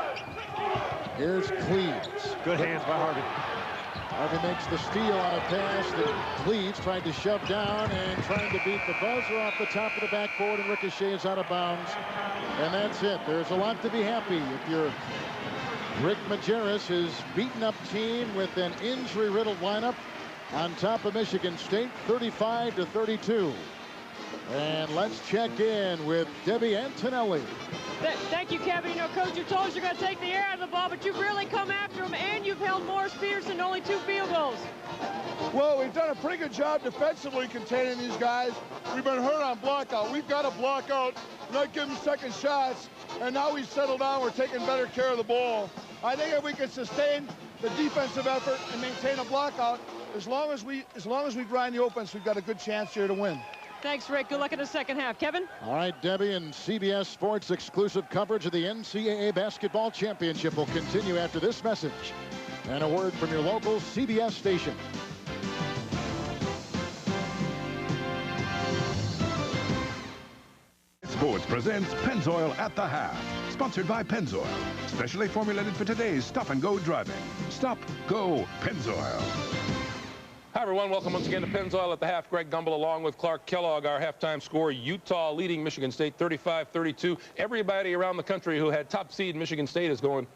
Here's Cleves. Good hands by Harvey. Harvey makes the steal on a pass that Cleves tried to shove down and trying to beat the buzzer off the top of the backboard, and ricochets out of bounds. And that's it. There's a lot to be happy if you're Rick Majerus, his beaten-up team with an injury-riddled lineup on top of Michigan State, 35-32. And let's check in with Debbie Antonelli. Thank you, Kevin. You know, Coach, you told us you're going to take the air out of the ball, but you've really come after him, and you've held Morris Peterson to only 2 field goals. Well, we've done a pretty good job defensively containing these guys. We've been hurt on blockout. We've got to block out, not give them second shots, and now we've settled down. We're taking better care of the ball. I think if we can sustain the defensive effort and maintain a blockout, as long as we grind the offense, we've got a good chance here to win. Thanks, Rick. Good luck in the second half. Kevin? All right, Debbie, and CBS Sports exclusive coverage of the NCAA Basketball Championship will continue after this message and a word from your local CBS station. Sports presents Pennzoil at the Half, sponsored by Pennzoil, specially formulated for today's stop-and-go driving. Stop, go, Pennzoil. Hi, everyone. Welcome once again to Pennzoil at the Half. Greg Gumbel along with Clark Kellogg. Our halftime score, Utah leading Michigan State 35-32. Everybody around the country who had top seed Michigan State is going,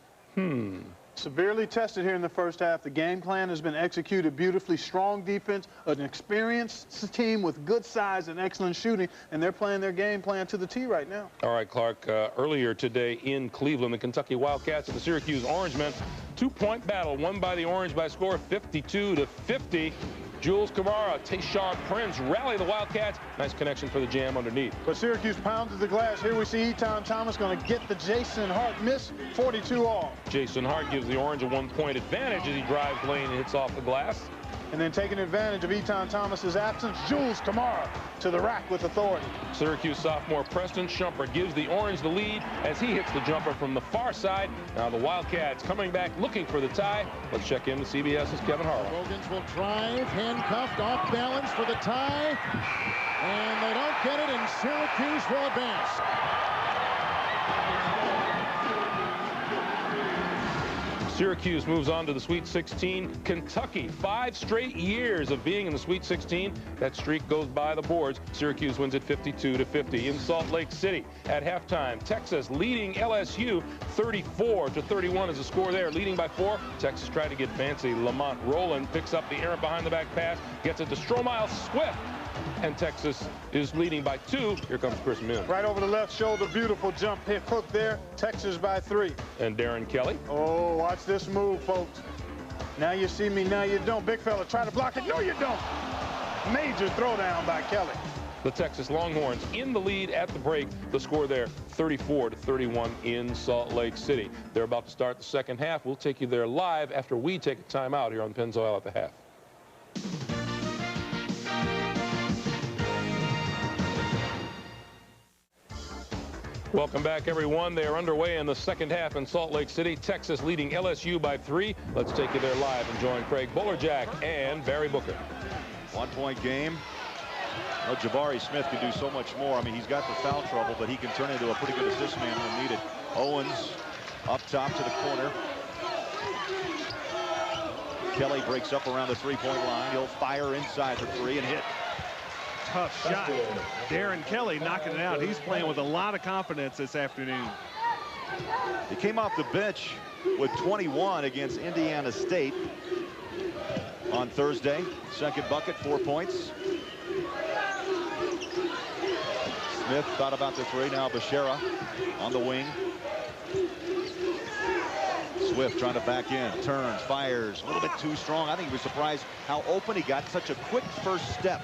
Severely tested here in the first half. The game plan has been executed beautifully. Strong defense, an experienced team with good size and excellent shooting, and they're playing their game plan to the T right now. All right, Clark, earlier today in Cleveland, the Kentucky Wildcats and the Syracuse Orangemen, 2-point battle won by the Orange by a score of 52-50. Jules Camara, Tayshaun Prince rally the Wildcats. Nice connection for the jam underneath. But Syracuse pounded the glass. Here we see Eton Thomas going to get the Jason Hart miss, 42 all. Jason Hart gives the Orange a 1-point advantage as he drives lane and hits off the glass. And then taking advantage of Eton Thomas's absence, Jules Camara to the rack with authority. Syracuse sophomore Preston Shumpert gives the Orange the lead as he hits the jumper from the far side. Now the Wildcats coming back looking for the tie. Let's check in with CBS's Kevin Harlan. Rogans will drive, handcuffed, off balance for the tie. And they don't get it, and Syracuse will advance. Syracuse moves on to the Sweet 16. Kentucky, 5 straight years of being in the Sweet 16. That streak goes by the boards. Syracuse wins it 52-50. In Salt Lake City at halftime, Texas leading LSU 34-31 is the score there, leading by 4. Texas tried to get fancy. Lamont Roland picks up the errant behind the back pass, gets it to Stromile Swift, and Texas is leading by 2. Here comes Chris Mims. Right over the left shoulder, beautiful jump hit hook there. Texas by 3. And Darren Kelly. Oh, watch this move, folks. Now you see me, now you don't. Big fella, try to block it. No, you don't. Major throwdown by Kelly. The Texas Longhorns in the lead at the break. The score there, 34-31 in Salt Lake City. They're about to start the second half. We'll take you there live after we take a timeout here on Pennzoil at the half. Welcome back, everyone. They are underway in the second half in Salt Lake City. Texas leading LSU by 3. Let's take you there live and join Craig Bolerjack and Barry Booker. 1-point game. Well, Jabari Smith can do so much more. I mean, he's got the foul trouble, but he can turn into a pretty good assist man when needed. Owens up top to the corner. Kelly breaks up around the three-point line. He'll fire inside for 3 and hit. Tough shot. Darren Kelly knocking it out. He's playing with a lot of confidence this afternoon. He came off the bench with 21 against Indiana State on Thursday. Second bucket, 4 points. Smith thought about the 3. Now Bashera on the wing. Swift trying to back in, turns, fires, a little bit too strong. I think he was surprised how open he got. Such a quick first step.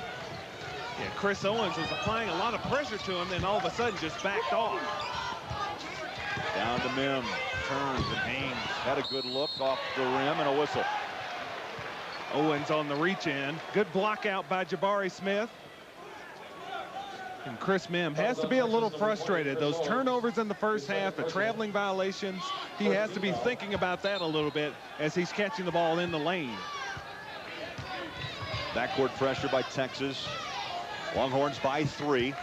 Yeah, Chris Owens was applying a lot of pressure to him, then all of a sudden just backed off. Down to Mims, turns, and Haynes had a good look off the rim and a whistle. Owens on the reach in. Good block out by Jabari Smith. And Chris Mims has to be a little frustrated. Those turnovers in the first half, the traveling violations, he has to be thinking about that a little bit as he's catching the ball in the lane. Backcourt pressure by Texas. Longhorns by 3.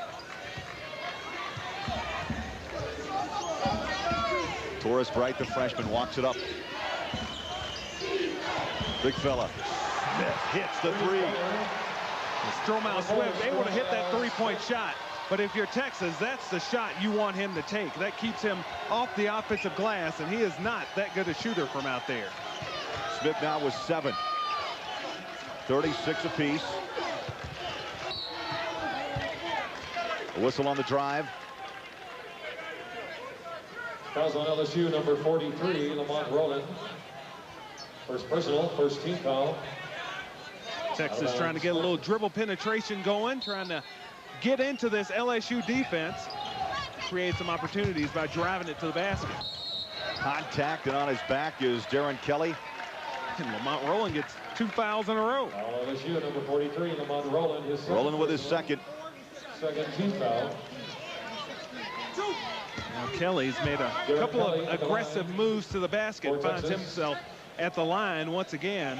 Torres Bright, the freshman, walks it up. Big fella. Smith hits the 3. Stromile Swift able to hit that 3-point shot. But if you're Texas, that's the shot you want him to take. That keeps him off the offensive glass, and he is not that good a shooter from out there. Smith now with 7. 36 apiece. A whistle on the drive. Fouls on LSU, number 43, Lamont Roland. First personal, first team foul. Texas trying to get a little dribble penetration going, trying to get into this LSU defense. Create some opportunities by driving it to the basket. Contact, and on his back is Darren Kelly. And Lamont Roland gets 2 fouls in a row. LSU, number 43, Lamont Roland. Roland with his second. Second team foul. Now Kelly's made a couple of aggressive moves to the basket, finds himself at the line once again.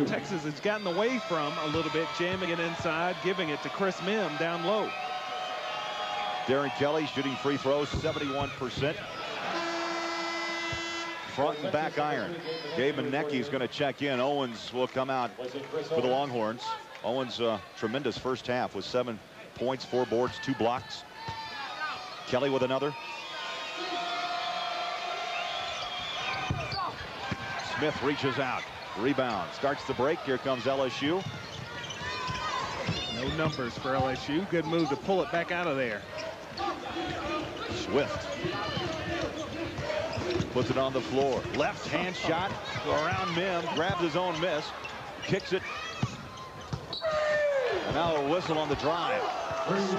Texas has gotten away from a little bit, jamming it inside, giving it to Chris Mims down low. Darren Kelly shooting free throws 71%. Front and back iron. Gabe Manecki is going to check in. Owens will come out for the Longhorns. Owens tremendous first half with 7 points, 4 boards, 2 blocks. Kelly with another. Smith reaches out. Rebound. Starts the break. Here comes LSU. No numbers for LSU. Good move to pull it back out of there. Swift puts it on the floor. Left hand shot around Mims. Grabs his own miss. Kicks it. And now a whistle on the drive.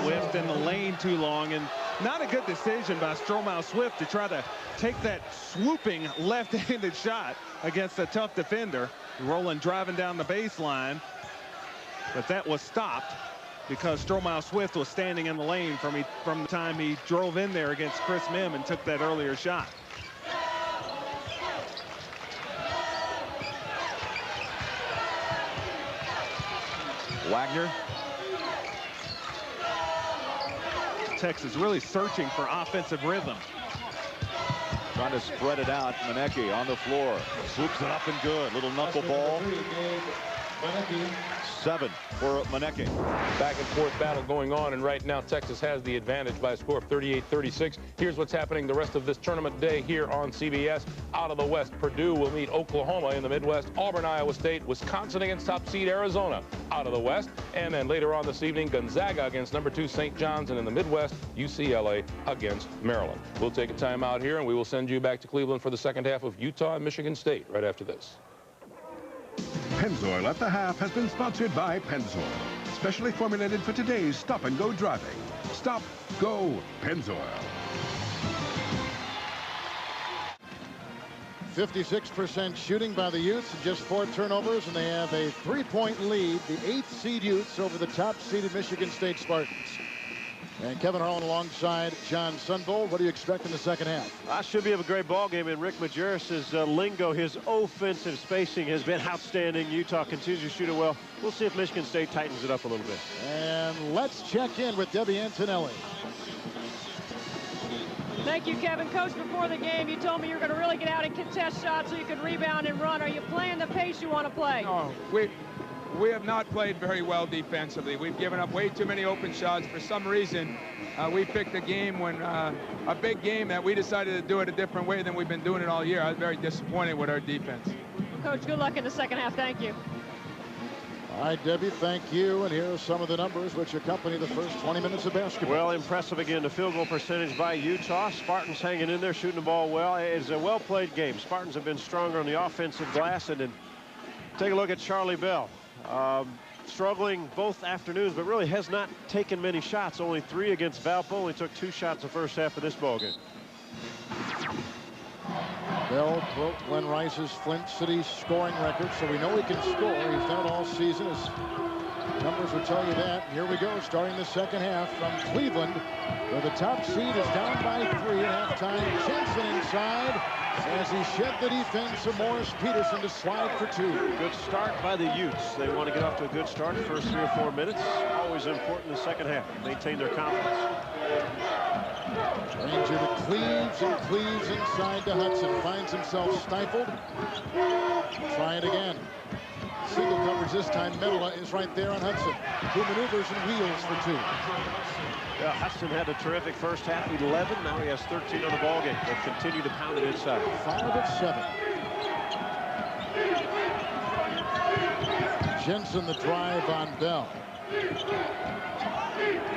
Swift in the lane too long, and not a good decision by Stromile Swift to try to take that swooping left-handed shot against a tough defender. Roland driving down the baseline, but that was stopped because Stromile Swift was standing in the lane from the time he drove in there against Chris Mims and took that earlier shot. Wagner. Texas really searching for offensive rhythm. trying to spread it out. Manecki on the floor. Swoops it up and good. Little knuckleball. 7 for Manecki. Back and forth battle going on, and right now Texas has the advantage by a score of 38-36. Here's what's happening the rest of this tournament day here on CBS. Out of the West, Purdue will meet Oklahoma. In the Midwest, Auburn, Iowa State, Wisconsin against top seed Arizona. Out of the West, and then later on this evening, Gonzaga against number 2 St. John's, and in the Midwest, UCLA against Maryland. We'll take a timeout here, and we will send you back to Cleveland for the second half of Utah and Michigan State right after this. Pennzoil at the half has been sponsored by Pennzoil, specially formulated for today's stop-and-go driving. Stop, go, Pennzoil. 56% shooting by the Utes, just 4 turnovers, and they have a 3-point lead, the 8th seed Utes over the top-seeded Michigan State Spartans. And Kevin Harlan alongside John Sunvold. What do you expect in the second half? I should be a great ball game, and Rick Majerus's lingo, his offensive spacing has been outstanding. Utah continues to shoot it well. We'll see if Michigan State tightens it up a little bit. And let's check in with Debbie Antonelli. Thank you, Kevin. Coach, before the game, you told me you were going to really get out and contest shots so you could rebound and run. Are you playing the pace you want to play? No, we have not played very well defensively. We've given up way too many open shots. For some reason, we picked a game when a big game that we decided to do it a different way than we've been doing it all year. I was very disappointed with our defense. Coach, good luck in the second half. Thank you. All right, Debbie, thank you. And here are some of the numbers which accompany the first 20 minutes of basketball. Well, impressive again, the field goal percentage by Utah. Spartans hanging in there, shooting the ball well. It's a well-played game. Spartans have been stronger on the offensive glass. And then take a look at Charlie Bell. Struggling both afternoons, but really has not taken many shots. Only 3 against Valpo. Only took 2 shots the first half of this ballgame. Bell broke Glenn Rice's Flint City scoring record, so we know he can score. He's done it all season. His numbers will tell you that. Here we go, starting the second half from Cleveland, where the top seed is down by 3 at halftime. Jensen inside as he shed the defense of Morris Peterson to slide for 2. Good start by the Utes. They want to get off to a good start the first 3 or 4 minutes. Always important in the second half. Maintain their confidence. Ranger to Cleves, and Cleves inside to Hudson. Finds himself stifled. Try it again. Single coverage this time. Medela is right there on Hudson. 2 maneuvers and wheels for 2. Yeah, Hudson had a terrific first half, 11. Now he has 13 on the ball game. They'll continue to pound it inside. 5 of 7. Jensen the drive on Bell.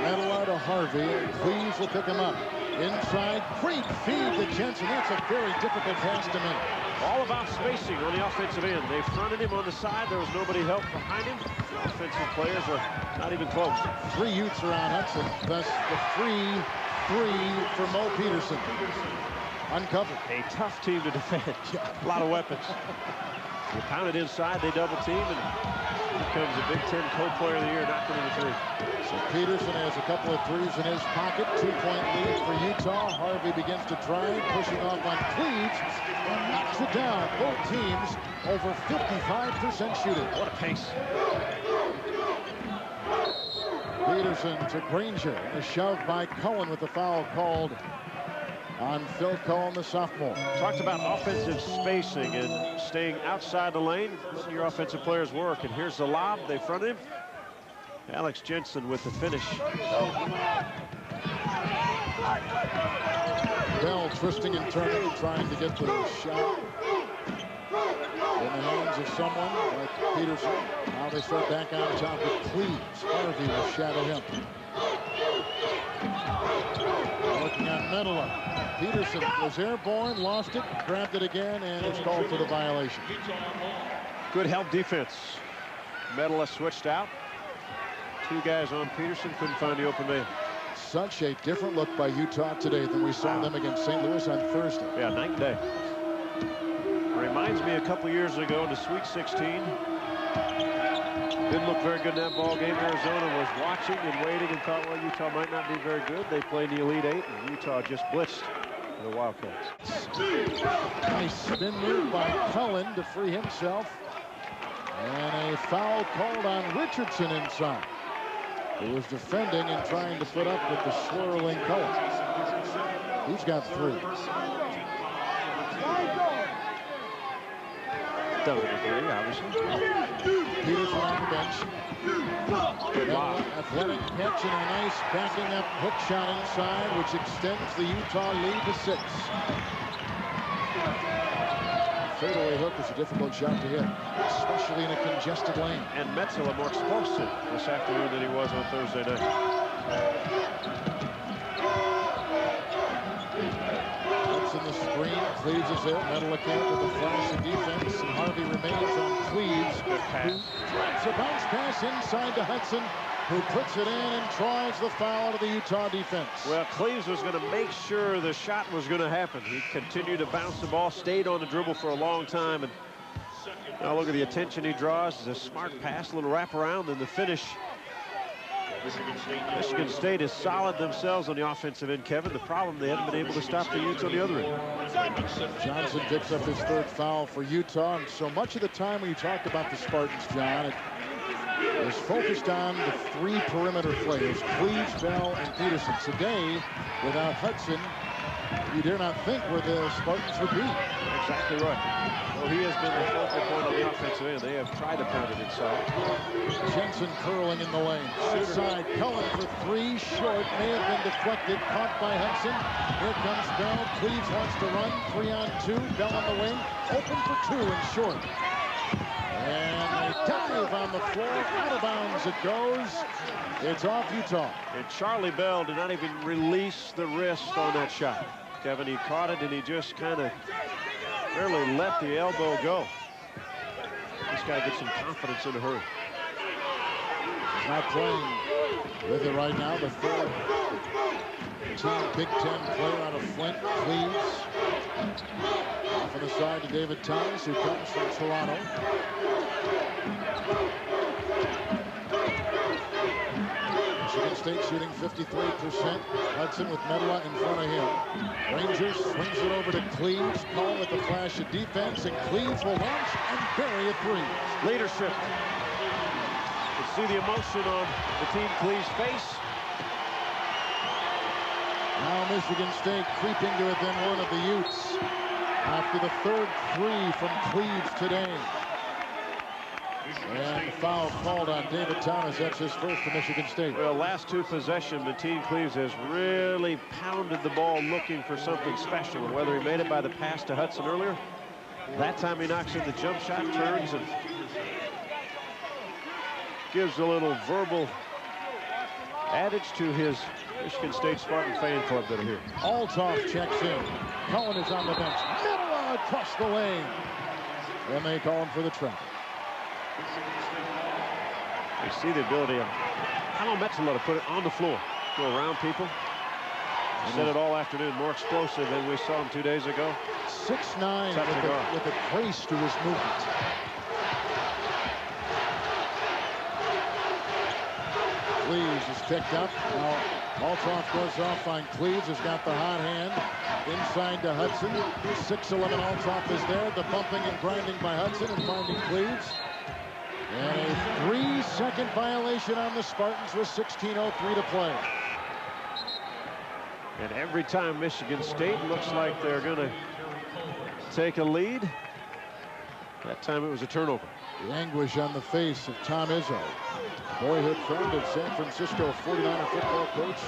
Medela to Harvey, and Cleves will pick him up. Inside, great feed to Jensen. That's a very difficult pass to make. All about spacing on the offensive end. They fronted him on the side. There was nobody help behind him. The offensive players are not even close. 3 Utes around Hudson. Thus the free 3 for Mo Peterson. Uncovered. A tough team to defend. A lot of weapons. They pound it inside. They double team, and here comes the Big Ten co-player of the year, knocking in the 3. So Peterson has a couple of 3s in his pocket. 2-point lead for Utah. Harvey begins to drive, pushing off on Cleves, and knocks it down. Both teams over 55% shooting. What a pace. Peterson to Granger. A shove by Cohen with the foul called on Phil Cohen, the sophomore. Talked about offensive spacing and staying outside the lane. Listen to your offensive players work. And here's the lob. They fronted him. Alex Jensen with the finish. Bell twisting and turning, trying to get the shot in the hands of someone like Peterson. Now they start back on top with Cleves. Harvey will shadow him. Looking at Medela. Peterson was airborne, lost it, grabbed it again, and it's called for the violation. Good help defense. Medela switched out. 2 guys on Peterson, couldn't find the open man. Such a different look by Utah today than we saw them against St. Louis on Thursday. Yeah, night and day. Reminds me a couple years ago in the Sweet 16. Didn't look very good in that ball game. Arizona was watching and waiting and thought, well, Utah might not be very good. They played the Elite 8, and Utah just blitzed the Wildcats. Nice spin move by Cullen to free himself. And a foul called on Richardson inside, who was defending and trying to put up with the swirling Cullen. He's got 3. Doesn't agree, obviously. Peterson on the bench. Good athletic catch and a nice backing up hook shot inside, which extends the Utah lead to 6. Fadeaway hook is a difficult shot to hit, especially in a congested lane. And Metzeler more explosive this afternoon than he was on Thursday night. In the screen, Cleves is there. Metallicamp with a flash of defense, and Harvey remains on Cleves. Good pass. It's a bounce pass inside to Hudson, who puts it in and draws the foul to the Utah defense. Well, Cleves was going to make sure the shot was going to happen. He continued to bounce the ball, stayed on the dribble for a long time, and now look at the attention he draws. It's a smart pass, a little wraparound, and the finish. Michigan State is solid themselves on the offensive end, Kevin. The problem, they haven't been able to stop the Utes on the other end. Johnson picks up his 3rd foul for Utah, and so much of the time when you talk about the Spartans, John, it is focused on the 3 perimeter players, Cleves, Bell, and Peterson. Today, without Hudson, you dare not think where the Spartans would be. Exactly right. Well, he has been the focal point on the offensive end. They have tried to pound it inside. Jensen curling in the lane. Outside, Cullen for 3, short, may have been deflected, caught by Hudson. Here comes Bell. Cleves wants to run, 3 on 2. Bell on the wing, open for 2 and short. And a dive on the floor, out of bounds it goes. It's off Utah. And Charlie Bell did not even release the wrist on that shot. Kevin, he caught it and he just kind of barely let the elbow go. This guy gets some confidence in a hurry. He's not playing with it right now. The 3rd team Big Ten player out of Flint, Cleves. Off on the side to David Thomas, who comes from Toronto. Michigan State shooting 53%. Hudson with Medela in front of him. Rangers swings it over to Cleves. Call with a flash of defense, and Cleves will launch and bury a 3. Leadership. You see the emotion on the team Cleves' face. Now Michigan State creeping to within 1 of the Utes after the 3rd 3 from Cleves today. And foul called on David Thomas. That's his 1st for Michigan State. Well, last 2 possessions, the team Cleves has really pounded the ball looking for something special. And whether he made it by the pass to Hudson earlier, that time he knocks in the jump shot, turns, and gives a little verbal adage to his Michigan State Spartan fan club that are here. Althoff checks in. Cullen is on the bench. Medela across the lane. And they call him for the trap. You see the ability of Alan Metzeler to put it on the floor, go around people. He said it all afternoon, more explosive than we saw him 2 days ago. 6'9" with a grace to his movement. Cleves is picked up. Now Althoff goes off on Cleves, has got the hot hand. Inside to Hudson. 6'11" Althoff is there. The bumping and grinding by Hudson and finding Cleves. And a 3-second violation on the Spartans with 16:03 to play. And every time Michigan State looks like they're going to take a lead, that time it was a turnover. The anguish on the face of Tom Izzo. Boyhood friend of San Francisco 49er football coach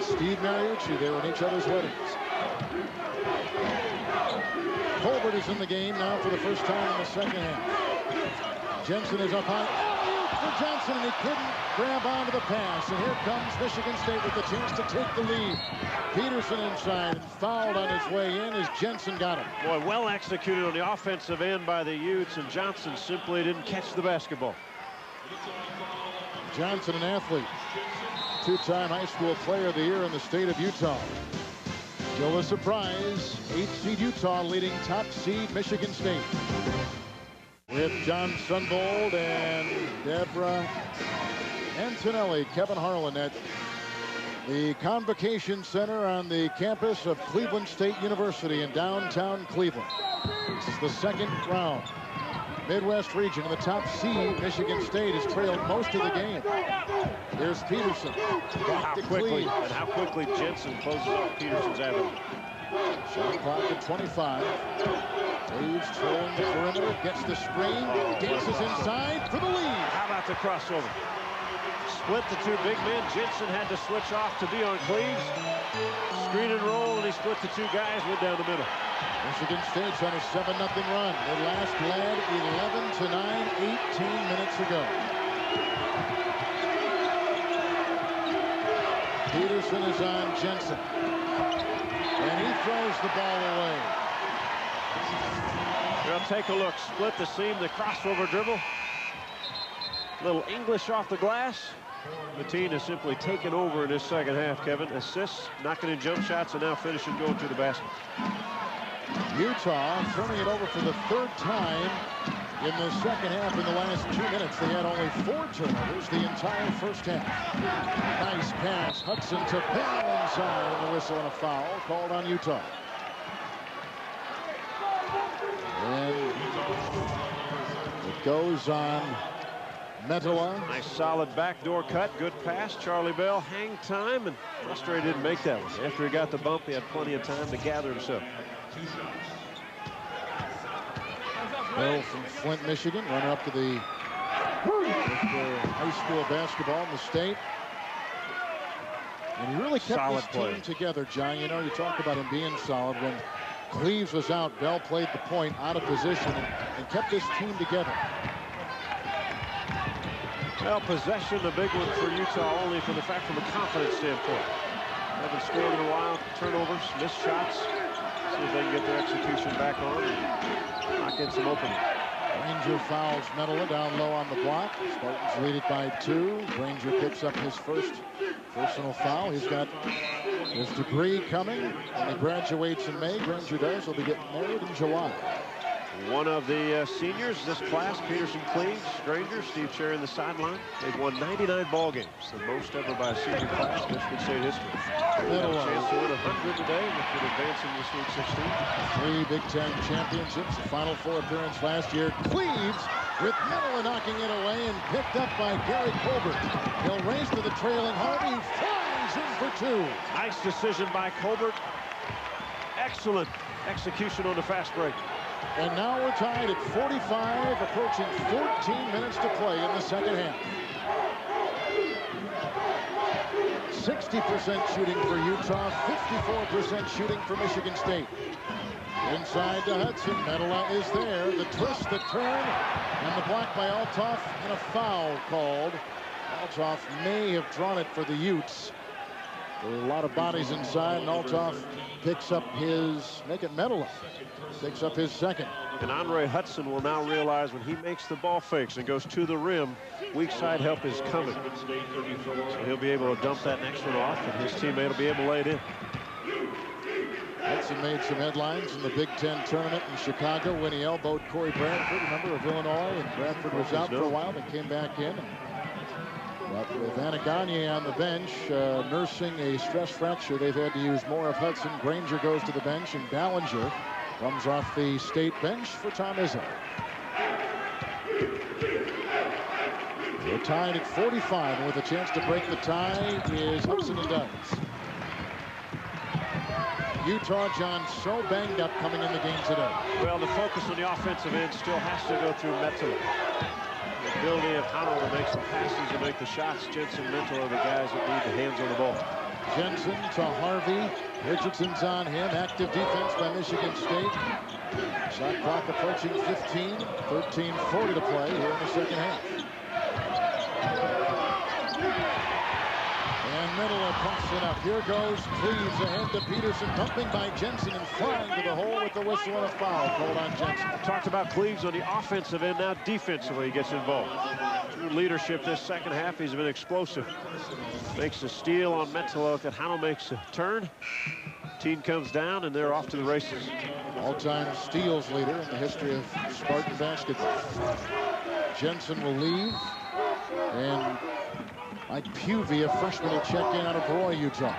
Steve Mariucci. They were in each other's weddings. Colbert is in the game now for the first time in the 2nd half. Jensen is up high for Johnson, and he couldn't grab onto the pass. And here comes Michigan State with the chance to take the lead. Peterson inside and fouled on his way in as Jensen got him. Boy, well executed on the offensive end by the Utes, and Johnson simply didn't catch the basketball. Johnson, an athlete, 2-time high school player of the year in the state of Utah. Still a surprise, 8th seed Utah leading top seed Michigan State. With John Sunbold and Deborah Antonelli, Kevin Harlan at the Convocation Center on the campus of Cleveland State University in downtown Cleveland. This is the 2nd round. Midwest region in the top seed, Michigan State has trailed most of the game. Here's Peterson. Back to Cleves. And how quickly Jensen closes off Peterson's avenue. Shot clock at 25. Cleves trolling the perimeter, gets the screen, dances inside for the lead. How about the crossover? Split the two big men. Jensen had to switch off to be on Cleves. Screen and roll, and he split the two guys, went down the middle. Michigan State's on a 7-0 run. They last led 11-9, 18 minutes ago. Peterson is on Jensen. And he throws the ball away. Well, take a look. Split the seam, the crossover dribble. Little English off the glass. Mateen has simply taken over in this second half, Kevin. Assists, knocking in jump shots, and now finishing going to the basket. Utah turning it over for the third time in the second half. In the last 2 minutes, they had only 4 turnovers the entire first half. Nice pass. Hudson to Bell inside, and the whistle and a foul called on Utah. And it goes on Metola. Nice solid backdoor cut. Good pass. Charlie Bell hang time, and frustrated didn't make that one. After he got the bump, he had plenty of time to gather himself. Bell from Flint, Michigan, runner up to the high school basketball in the state. And he really kept his team together, John. You know, you talk about him being solid. When Cleves was out, Bell played the point out of position and kept his team together. Well, possession, a big one for Utah, only for the fact from a confidence standpoint. Haven't scored in a while. Turnovers, missed shots. See if they can get their execution back on and knock in some opening. Granger fouls Metola down low on the block. Spartans lead it by 2. Granger picks up his first personal foul. He's got his degree coming, and he graduates in May. Granger does. He'll be getting married in July. One of the seniors this class, Peterson, Cleves, Granger, Steve Cherry in the sideline. They've won 99 ball games, the most ever by a senior class in Michigan State history. Metola. A chance to win 100 today, which would advance in the Sweet 16. 3 Big Ten championships, the Final Four appearance last year. Cleves with Metola knocking it away and picked up by Gary Colbert. He'll race to the trailing Harvey, flies in for 2. Nice decision by Colbert. Excellent execution on the fast break. And now we're tied at 45, approaching 14 minutes to play in the second half. 60% shooting for Utah, 54% shooting for Michigan State. Inside to Hudson. Metola is there. The twist, the turn, and the block by Althoff, and a foul called. Althoff may have drawn it for the Utes. There are a lot of bodies inside, and Althoff picks up his, make it Metola, picks up his second. And Andre Hudson will now realize when he makes the ball fakes and goes to the rim, weak side help is coming. So he'll be able to dump that next one off, and his teammate will be able to lay it in. Hudson made some headlines in the Big Ten tournament in Chicago when he elbowed Corey Bradford, a member of Illinois, and Bradford was out for a while, then came back in. But with Anaganye on the bench, nursing a stress fracture, they've had to use more of Hudson. Granger goes to the bench, and Ballinger comes off the state bench for Tom Izzo. We're tied at 45, and with a chance to break the tie is Hudson and Duggs. Utah, John, so banged up coming in the game today. Well, the focus on the offensive end still has to go through Metola. The ability of Hano to make some passes and make the shots. Jensen, Metola are the guys that need the hands on the ball. Jensen to Harvey. Richardson's on him. Active defense by Michigan State. Shot clock approaching 15. 13:40 to play here in the second half. And Metola pumps it up. Here goes Cleves ahead to Peterson. Bumping by Jensen and flying to the hole with the whistle and a foul called on Jensen. Talked about Cleves on the offensive end. Now defensively he gets involved. Through leadership this second half, he's been explosive. Makes a steal on Metola. Hano makes a turn. Team comes down, and they're off to the races. All-time steals leader in the history of Spartan basketball. Jensen will leave, and Mike Puvey, a freshman, will check in out of Roy, Utah.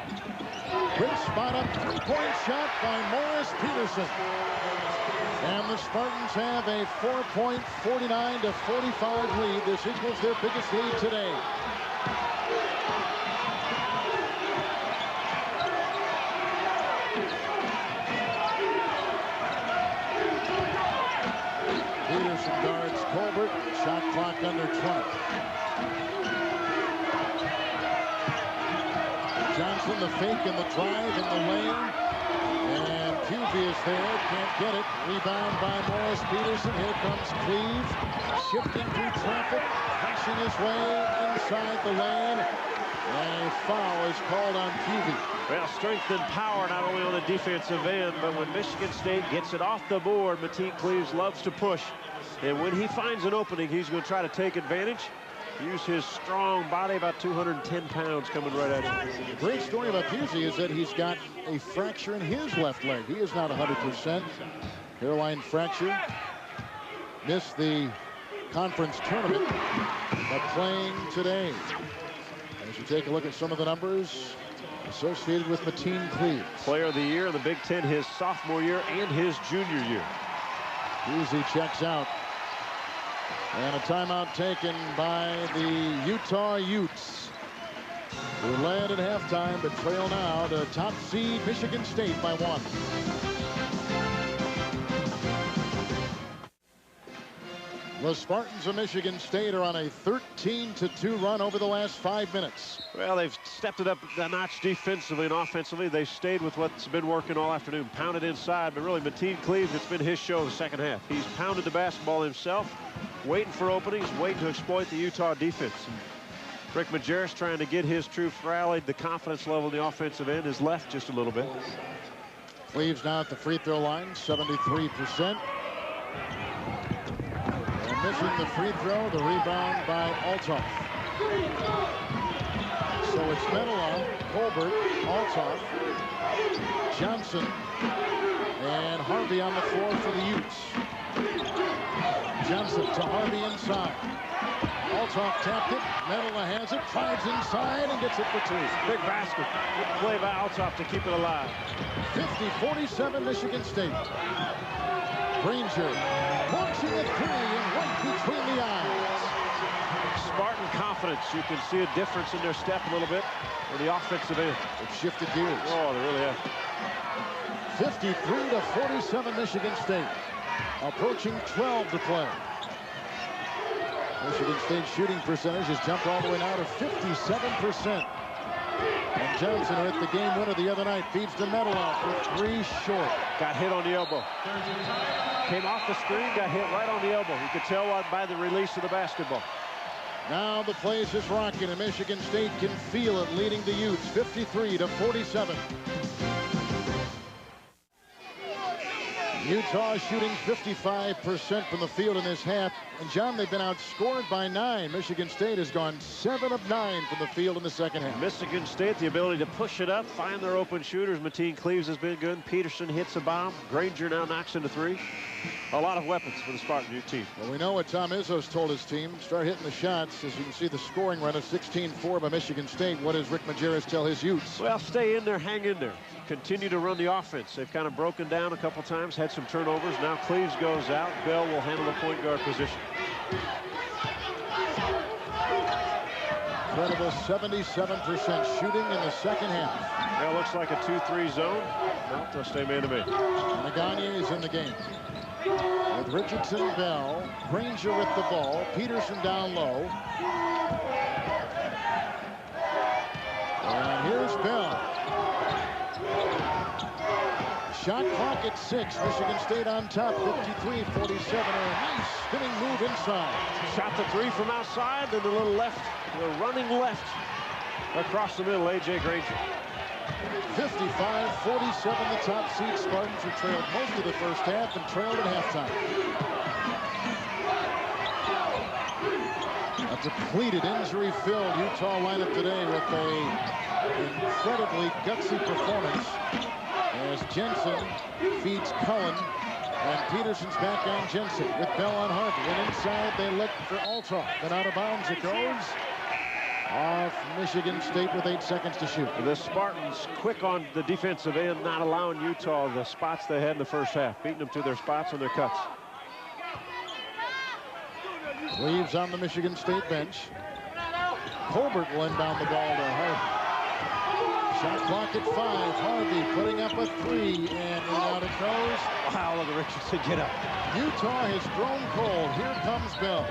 Quick spot up, three-point shot by Morris Peterson. And the Spartans have a 4-point, 49-45 lead. This equals their biggest lead today. Johnson, the fake and the drive in the lane. And Cuvey is there, can't get it. Rebound by Morris Peterson. Here comes Cleve, shifting through traffic, punching his way inside the lane. And a foul is called on Cuvey. Well, strength and power not only on the defensive end, but when Michigan State gets it off the board, Mateen Cleaves loves to push. And when he finds an opening, he's going to try to take advantage. Use his strong body, about 210 pounds coming right at him. The great story about Pusey is that he's got a fracture in his left leg. He is not 100%. Hairline fracture. Missed the conference tournament, but playing today. As you take a look at some of the numbers associated with Mateen Cleaves. Player of the year in the Big Ten his sophomore year and his junior year. Pusey checks out. And a timeout taken by the Utah Utes, who led at halftime but trail now to top seed Michigan State by 1. The Spartans of Michigan State are on a 13-2 run over the last 5 minutes. Well, they've stepped it up a notch defensively and offensively. They've stayed with what's been working all afternoon, pounded inside. But really, Mateen Cleaves, it's been his show the second half. He's pounded the basketball himself, waiting for openings, waiting to exploit the Utah defense. Rick Majerus trying to get his troops rallied. The confidence level in the offensive end is left just a little bit. Cleaves now at the free throw line, 73%. Missing the free throw, the rebound by Althoff. So it's Menela, Colbert, Althoff, Johnson, and Harvey on the floor for the Utes. Johnson to Harvey inside. Althoff tapped it. Menela has it, drives inside, and gets it for 2. Big basket. Good play by Althoff to keep it alive. 50-47 Michigan State. Granger launching a 3 and right between the eyes. Spartan confidence. You can see a difference in their step a little bit on the offensive end. They've shifted gears. Oh, they really have. 53-47 Michigan State. Approaching 12 to play. Michigan State's shooting percentage has jumped all the way now to 57%. And Johnson, who hit the game winner the other night, feeds to Menela for 3 short. Got hit on the elbow. Came off the screen, got hit right on the elbow. You could tell by the release of the basketball. Now the place is rocking, and Michigan State can feel it, leading the Utes 53-47. Utah shooting 55% from the field in this half. And, John, they've been outscored by 9. Michigan State has gone 7 of 9 from the field in the second half. Michigan State, the ability to push it up, find their open shooters. Mateen Cleaves has been good. Peterson hits a bomb. Granger now knocks into 3. A lot of weapons for the Spartan U team. Well, we know what Tom Izzo's told his team. Start hitting the shots. As you can see, the scoring run of 16-4 by Michigan State. What does Rick Majerus tell his Utes? Well, stay in there, hang in there. Continue to run the offense. They've kind of broken down a couple times, had some turnovers. Now Cleaves goes out. Bell will handle the point guard position. Incredible 77% shooting in the second half. Well, looks like a 2-3 zone. No, they'll stay man-to-man. Naganye is in the game. With Richardson, Bell, Granger with the ball, Peterson down low. And here's Bell. Shot clock at 6. Michigan State on top, 53-47. A nice spinning move inside. Shot the 3 from outside, then the little left, the running left across the middle, A.J. Granger. 55-47, the top seed Spartans, who trailed most of the first half and trailed at halftime. A depleted, injury-filled Utah lineup today with a incredibly gutsy performance as Jensen feeds Cullen, and Peterson's back on Jensen with Bell on Harvey. And inside they look for Althoff. Then out of bounds it goes. Off Michigan State with 8 seconds to shoot. The Spartans quick on the defensive end, not allowing Utah the spots they had in the first half, beating them to their spots and their cuts. Cleaves on the Michigan State bench. Colbert will inbound the ball to Harvey. Shot clock at 5. Harvey putting up a 3, and in and out it goes. Wow, look at Richardson get up. Utah has grown cold. Here comes Bell.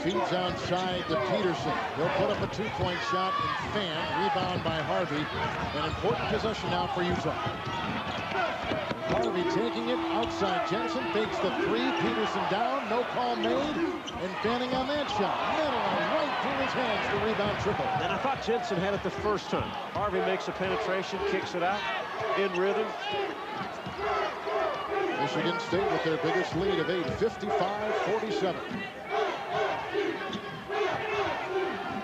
Feeds outside to Peterson. He'll put up a two-point shot and fan. Rebound by Harvey. An important possession now for Utah. Harvey taking it outside. Jensen fakes the three. Peterson down. No call made. And fanning on that shot. Metal right through his hands. The rebound triple. And I thought Jensen had it the first time. Harvey makes a penetration, kicks it out in rhythm. Michigan State with their biggest lead of 8, 55-47.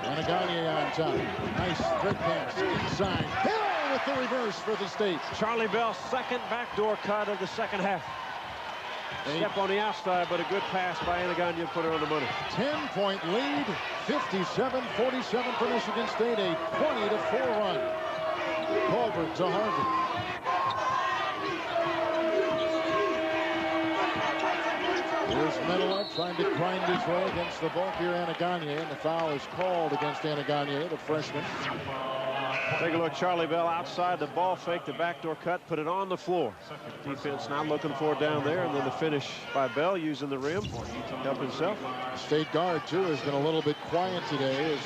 Anaganye on top. Nice thread pass inside. Hill with the reverse for the State. Charlie Bell's second backdoor cut of the second half. Step on the outside, but a good pass by Anaganye put her on the money. 10-point lead, 57-47 for Michigan State. A 20-4 run. Colbert to Harvey. Here's Menelik trying to grind his way against the bulkier Anaganye, and the foul is called against Anaganye, the freshman. Take a look, Charlie Bell outside the ball fake, the backdoor cut, put it on the floor. Defense not looking for it down there, and then the finish by Bell using the rim to help himself. State guard, too, has been a little bit quiet today as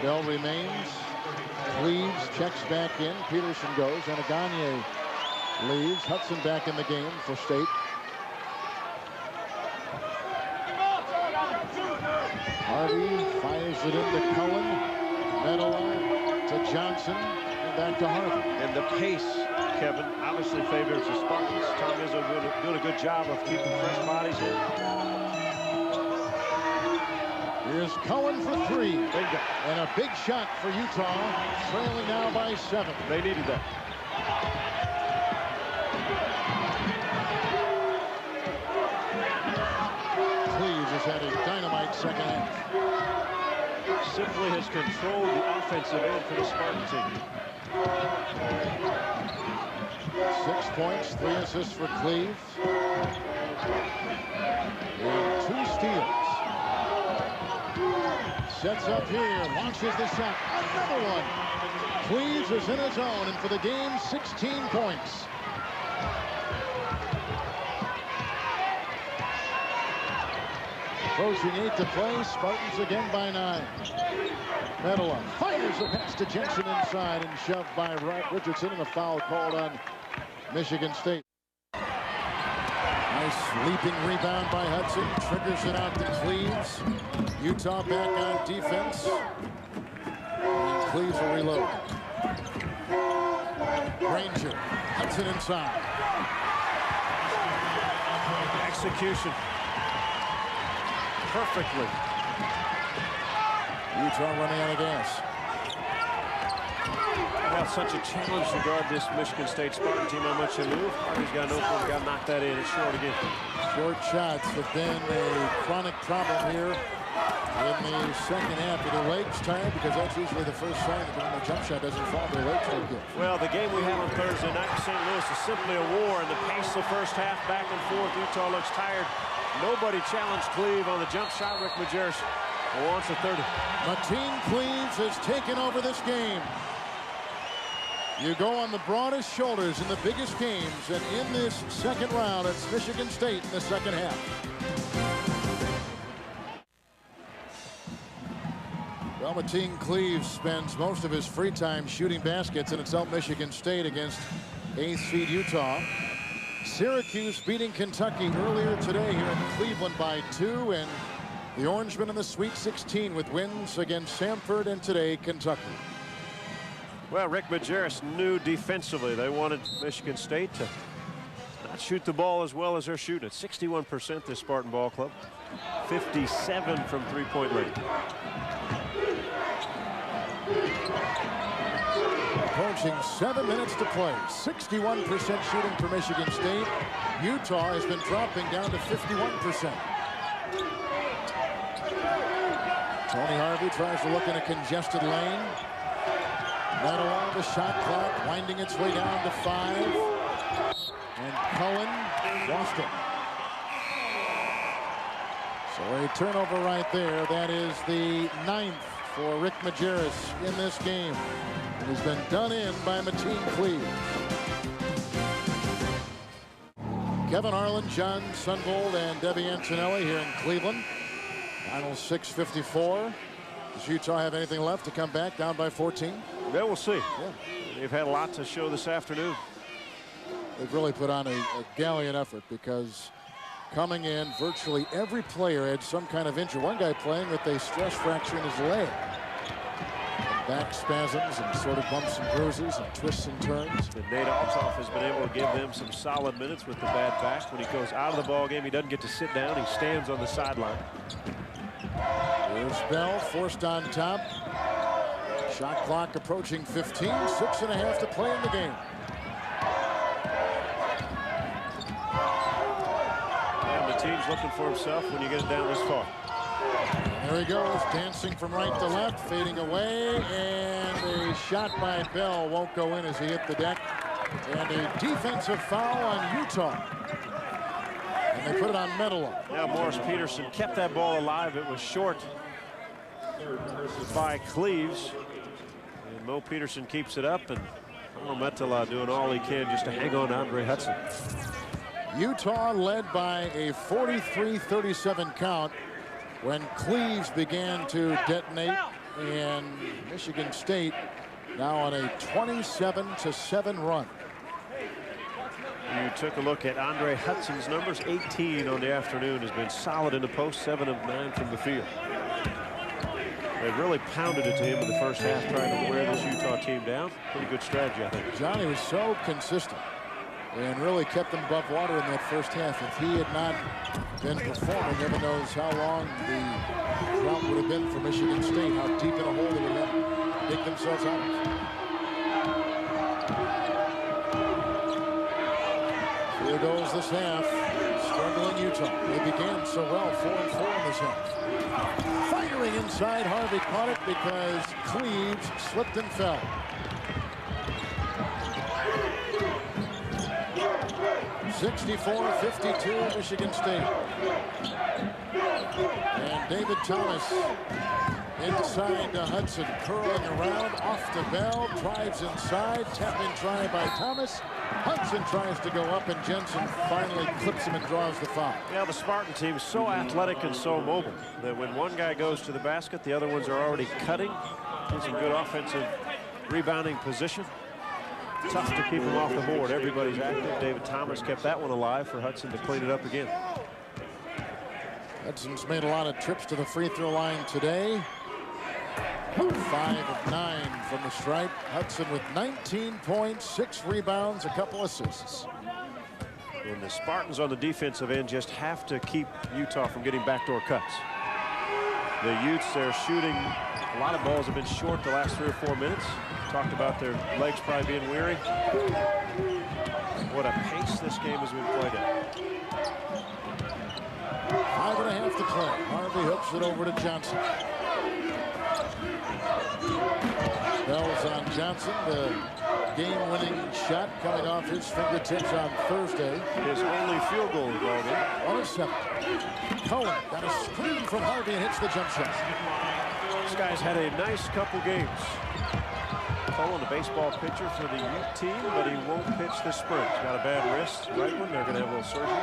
Bell remains. Cleaves checks back in. Peterson goes. Anaganye leaves. Hudson back in the game for State. Harvey fires it into Cullen. Menelik to Johnson. And back to Harvey. And the pace, Kevin, obviously favors the Spartans. Tom Izzo doing a good job of keeping fresh bodies in. Here's Cullen for three. And a big shot for Utah. Trailing now by 7. They needed that. Cleaves has had a dynamite second half. Simply has controlled the offensive end for the Spartan team. 6 points, 3 assists for Cleaves. And 2 steals. Sets up here, launches the shot. Another one. Cleaves is in his own, and for the game, 16 points. Approaching 8 to play. Spartans again by 9. Menelik fires a pass to Jensen inside and shoved by Richardson, and a foul called on Michigan State. Nice leaping rebound by Hudson. Triggers it out to Cleaves. Utah back on defense. And Cleaves will reload. Granger. Hudson inside. Execution. Perfectly. Utah running out of gas. Well, such a challenge to guard this Michigan State Spartan team. How much they move. Harvey's got no open. Got to knock that in. It's short again. Short shots have been a chronic problem here in the second half. Are their legs tired? Because that's usually the first sign that when the jump shot doesn't fall, their legs don't good. Well, the game we had on Thursday night in St. Louis is simply a war. In the pace of the first half, back and forth, Utah looks tired. Nobody challenged Cleave on the jump shot. Rick Majerus wants a 30. Mateen Cleaves has taken over this game. You go on the broadest shoulders in the biggest games, and in this second round, it's Michigan State in the second half. Well, Mateen Cleaves spends most of his free time shooting baskets, and it's helped Michigan State against 8th seed Utah. Syracuse beating Kentucky earlier today here in Cleveland by 2, and the Orangemen in the Sweet 16 with wins against Samford and today Kentucky. Well, Rick Majerus knew defensively they wanted Michigan State to not shoot the ball as well as they're shooting it. 61% this Spartan ball club. 57 from three-point range. Approaching 7 minutes to play. 61% shooting for Michigan State. Utah has been dropping down to 51%. Tony Harvey tries to look in a congested lane. Menelik, the shot clock winding its way down to 5. And Cullen lost it. So a turnover right there. That is the 9th for Rick Majerus in this game. It has been done in by Mateen Cleaves. Kevin Harlan, John Sunvold, and Debbie Antonelli here in Cleveland. Final 6:54. Does Utah have anything left to come back down by 14? Yeah, we'll see. Yeah. They've had a lot to show this afternoon. They've really put on a gallant effort because coming in, virtually every player had some kind of injury. One guy playing with a stress fracture in his leg. And back spasms and sort of bumps and bruises and twists and turns. And Nate Althoff has been able to give them some solid minutes with the bad back. When he goes out of the ball game, he doesn't get to sit down. He stands on the sideline. Here's Bell, forced on top. Shot clock approaching 15. 6.5 to play in the game. And the team's looking for himself when you get it down this far. And there he goes, dancing from right to left, fading away, and a shot by Bell won't go in as he hit the deck. And a defensive foul on Utah. And they put it on Medela. Yeah, Morris Peterson kept that ball alive. It was short by Cleves. And Mo Peterson keeps it up, and Medela doing all he can just to hang on to Andre Hudson. Utah led by a 43-37 count when Cleves began to detonate, and Michigan State now on a 27-7 run. You took a look at Andre Hudson's numbers. 18 on the afternoon, has been solid in the post, 7 of 9 from the field. They really pounded it to him in the first half, trying to wear this Utah team down. Pretty good strategy, I think. Johnny was so consistent and really kept them above water in that first half. If he had not been performing, heaven knows how long the drought would have been for Michigan State, how deep in a hole they would have dig themselves out of. Here goes this half. Struggling Utah. They began so well, 4-4 in this half. Firing inside, Harvey caught it because Cleves slipped and fell. (64-52) Michigan State. And David Thomas inside to Hudson, curling around, off to Bell, drives inside, tap-in try by Thomas. Hudson tries to go up, and Jensen finally clips him and draws the foul. Yeah, the Spartan team is so athletic and so mobile that when one guy goes to the basket, the other ones are already cutting. In some good offensive rebounding position. Tough to keep him off the board. Everybody's active. David Thomas kept that one alive for Hudson to clean it up again. Hudson's made a lot of trips to the free throw line today. 5 of 9 from the stripe. Hudson with 19 points, 6 rebounds, a couple assists. And the Spartans on the defensive end just have to keep Utah from getting backdoor cuts. The Utes, they're shooting. A lot of balls have been short the last 3 or 4 minutes. Talked about their legs probably being weary. What a pace this game has been played at. 5.5 to play. Harvey hooks it over to Johnson. Bell's on Johnson. The game-winning shot coming off his fingertips on Thursday. His only field goal of all game. 1 of 7. Cohen got a screen from Harvey and hits the jump shot. This guy's had a nice couple games. Cohen, a baseball pitcher for the Ute team, but he won't pitch this spring. He's got a bad wrist. Right one, they're going to have a little surgery.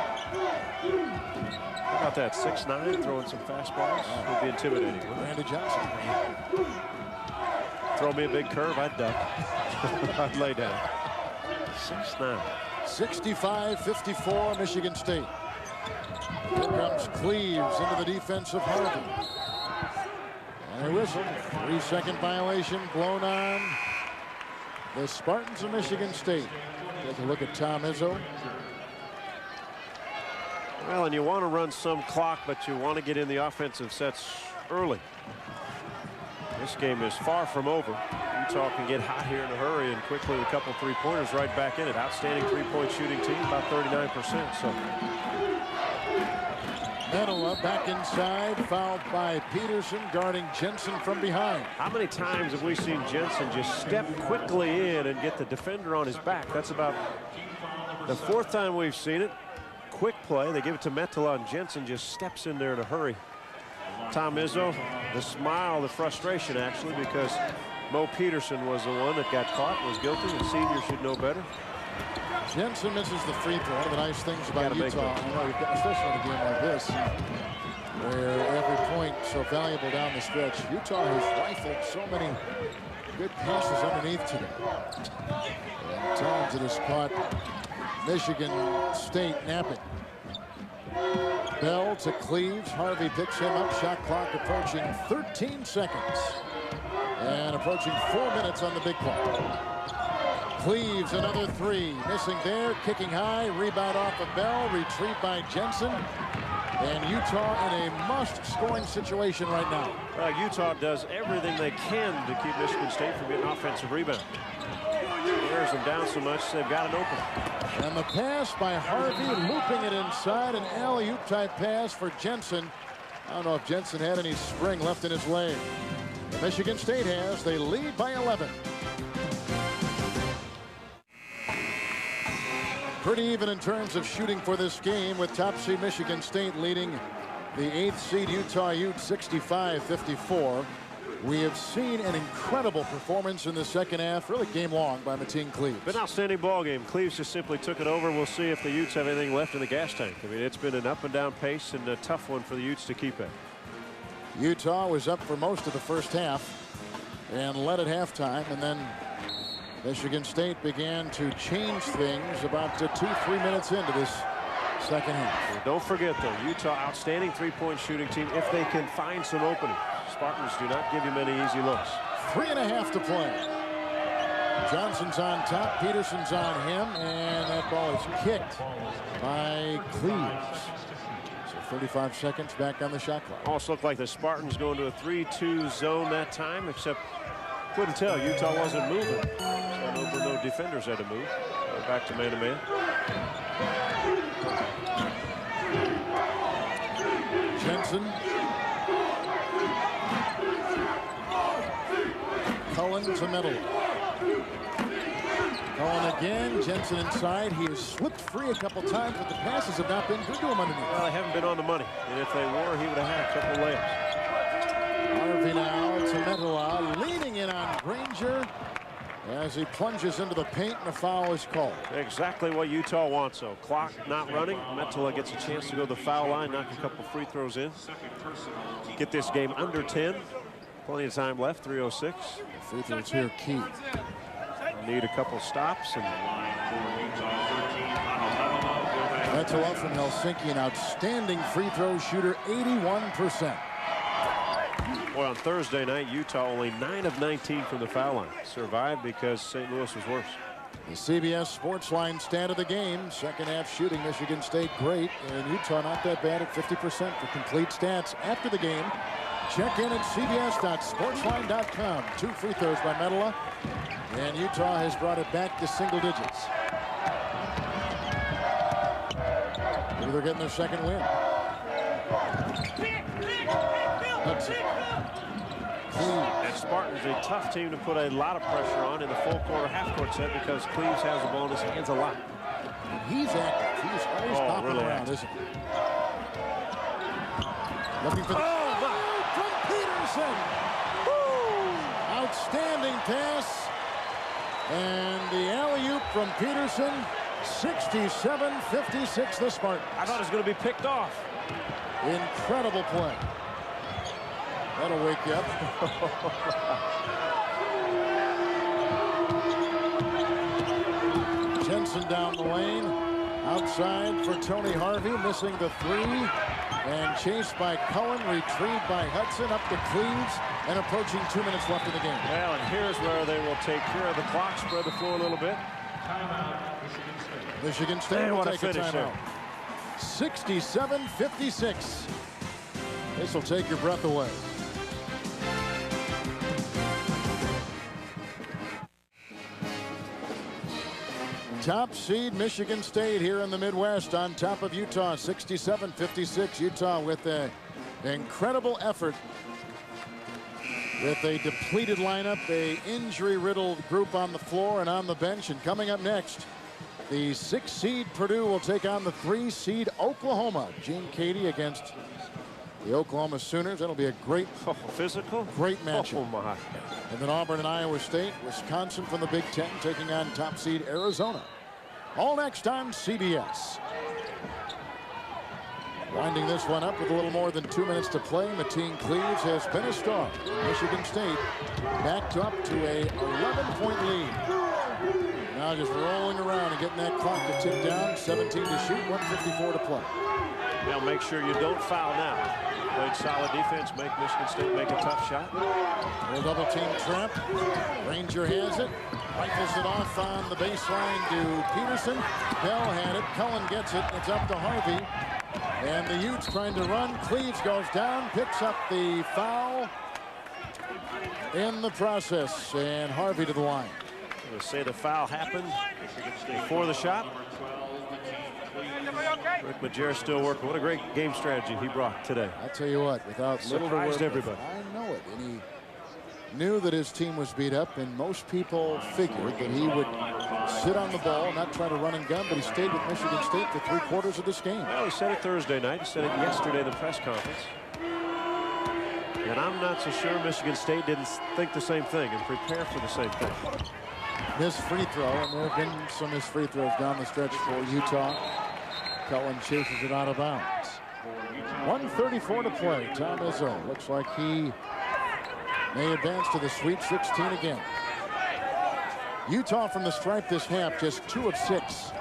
How about that? 6'9", throwing some fastballs. Would be intimidating. Randy Johnson. Throw me a big curve, I'd duck. I'd lay down. 6'9". 65-54, Michigan State. Here comes Cleves into the defense of Harvey. And a whistle. 3-second violation blown on the Spartans of Michigan State. Take a look at Tom Izzo. Well, and you want to run some clock, but you want to get in the offensive sets early. This game is far from over. Utah can get hot here in a hurry and quickly with a couple three-pointers right back in it. Outstanding three-point shooting team, about 39%. So Medela back inside, fouled by Peterson, guarding Jensen from behind. How many times have we seen Jensen just step quickly in and get the defender on his back? That's about the 4th time we've seen it. Quick play, they give it to Medela, and Jensen just steps in there in a hurry. Tom Izzo, the smile, the frustration actually, because Mo Peterson was the one that got caught, was guilty, and senior should know better. Jensen misses the free throw. One of the nice things about Utah, especially in a game like this, where every point so valuable down the stretch. Utah has rifled so many good passes underneath today. And times it has caught Michigan State napping. Bell to Cleaves. Harvey picks him up. Shot clock approaching 13 seconds. And approaching 4 minutes on the big clock. Cleaves, another three. Missing there. Kicking high. Rebound off of Bell. Retrieved by Jensen. And Utah in a must-scoring situation right now. Well, Utah does everything they can to keep Michigan State from getting offensive rebound. Wears them down so much they've got it open. And the pass by Harvey, looping it inside, an alley-oop type pass for Jensen. I don't know if Jensen had any spring left in his leg. But Michigan State has. They lead by 11. Pretty even in terms of shooting for this game, with top seed Michigan State leading the 8th seed Utah Ute 65-54. We have seen an incredible performance in the second half, really game long, by Mateen Cleaves. Been an outstanding ball game. Cleaves just simply took it over. We'll see if the Utes have anything left in the gas tank. I mean, it's been an up and down pace and a tough one for the Utes to keep it. Utah was up for most of the first half and led at halftime, and then Michigan State began to change things about 2-3 minutes into this second half. Well, don't forget, though, Utah, outstanding three-point shooting team if they can find some openings. Spartans do not give you many easy looks. 3.5 to play. Johnson's on top. Peterson's on him, and that ball is kicked by Cleaves. So 35 seconds back on the shot clock. Almost looked like the Spartans going to a 3-2 zone that time, except couldn't tell. Utah wasn't moving. So no defenders had to move. Back to man-to-man. Jensen. Cullen to middle. Cullen again. Jensen inside. He has slipped free a couple times, but the passes have not been good to him underneath. Well, they haven't been on the money. And if they were, he would have had a couple layups. Harvey now to Metala, leaning in on Granger as he plunges into the paint, and a foul is called. Exactly what Utah wants, though. Clock not running. Metala gets a chance to go to the foul line, knock a couple free throws in. Get this game under 10. Plenty of time left, 3:06. Free throws here key. Need a couple stops. And Metala from Helsinki, an outstanding free throw shooter, 81%. Boy, on Thursday night, Utah only 9 of 19 from the foul line. Survived because St. Louis was worse. The CBS Sportsline stat of the game. Second half shooting, Michigan State great, and Utah not that bad at 50% for complete stats after the game. Check in at cbs.sportsline.com. 2 free throws by Metala, and Utah has brought it back to single digits. Maybe they're getting their second win. Hudson. And Spartans a tough team to put a lot of pressure on in the full quarter half-court set because Cleaves has the ball in his hands a lot. He's active. He's always popping really around, isn't he? Looking for the from Peterson. Woo! Outstanding pass. And the alley-oop from Peterson. 67-56 the Spartans. I thought it was going to be picked off. Incredible play. That'll wake you up. Jensen down the lane. Outside for Tony Harvey, missing the three. And chased by Cullen, retrieved by Hudson, up to Cleaves, and approaching 2 minutes left in the game. Well, and here's where they will take care of the clock, spread the floor a little bit. Michigan State will take a timeout. 67-56. This will take your breath away. Top seed Michigan State here in the Midwest on top of Utah, 67-56. Utah with an incredible effort with a depleted lineup, a injury-riddled group on the floor and on the bench. And coming up next, the 6 seed Purdue will take on the 3 seed Oklahoma. Gene Cady against the Oklahoma Sooners. That'll be a great, physical, great matchup. Oh my! And then Auburn and Iowa State, Wisconsin from the Big Ten taking on top seed Arizona. All next on CBS. Winding this one up with a little more than 2 minutes to play. Mateen Cleaves has finished off. Michigan State backed up to a 11-point lead. Now just rolling around and getting that clock to tick down. 17 to shoot, 1:54 to play. Now make sure you don't foul now. Played solid defense, make Michigan State make a tough shot. A double team trap. Ranger has it. Rifles it off on the baseline to Peterson. Bell had it. Cullen gets it. It's up to Harvey. And the Utes trying to run. Cleaves goes down, picks up the foul in the process. And Harvey to the line. We'll say the foul happened before the shot. Rick Majerus still working. What a great game strategy he brought today. I tell you what, without little to work with, everybody. I know it. And he knew that his team was beat up, and most people figured that he would sit on the ball, not try to run and gun, but he stayed with Michigan State for 3/4 of this game. Well, he said it Thursday night. He said it yesterday in the press conference. And I'm not so sure Michigan State didn't think the same thing and prepare for the same thing. Missed free throw, and there have been some missed free throws down the stretch for Utah. Cullen chases it out of bounds. 1:34 to play. Tom Izzo looks like he may advance to the Sweet 16 again. Utah from the stripe this half, just 2 of 6.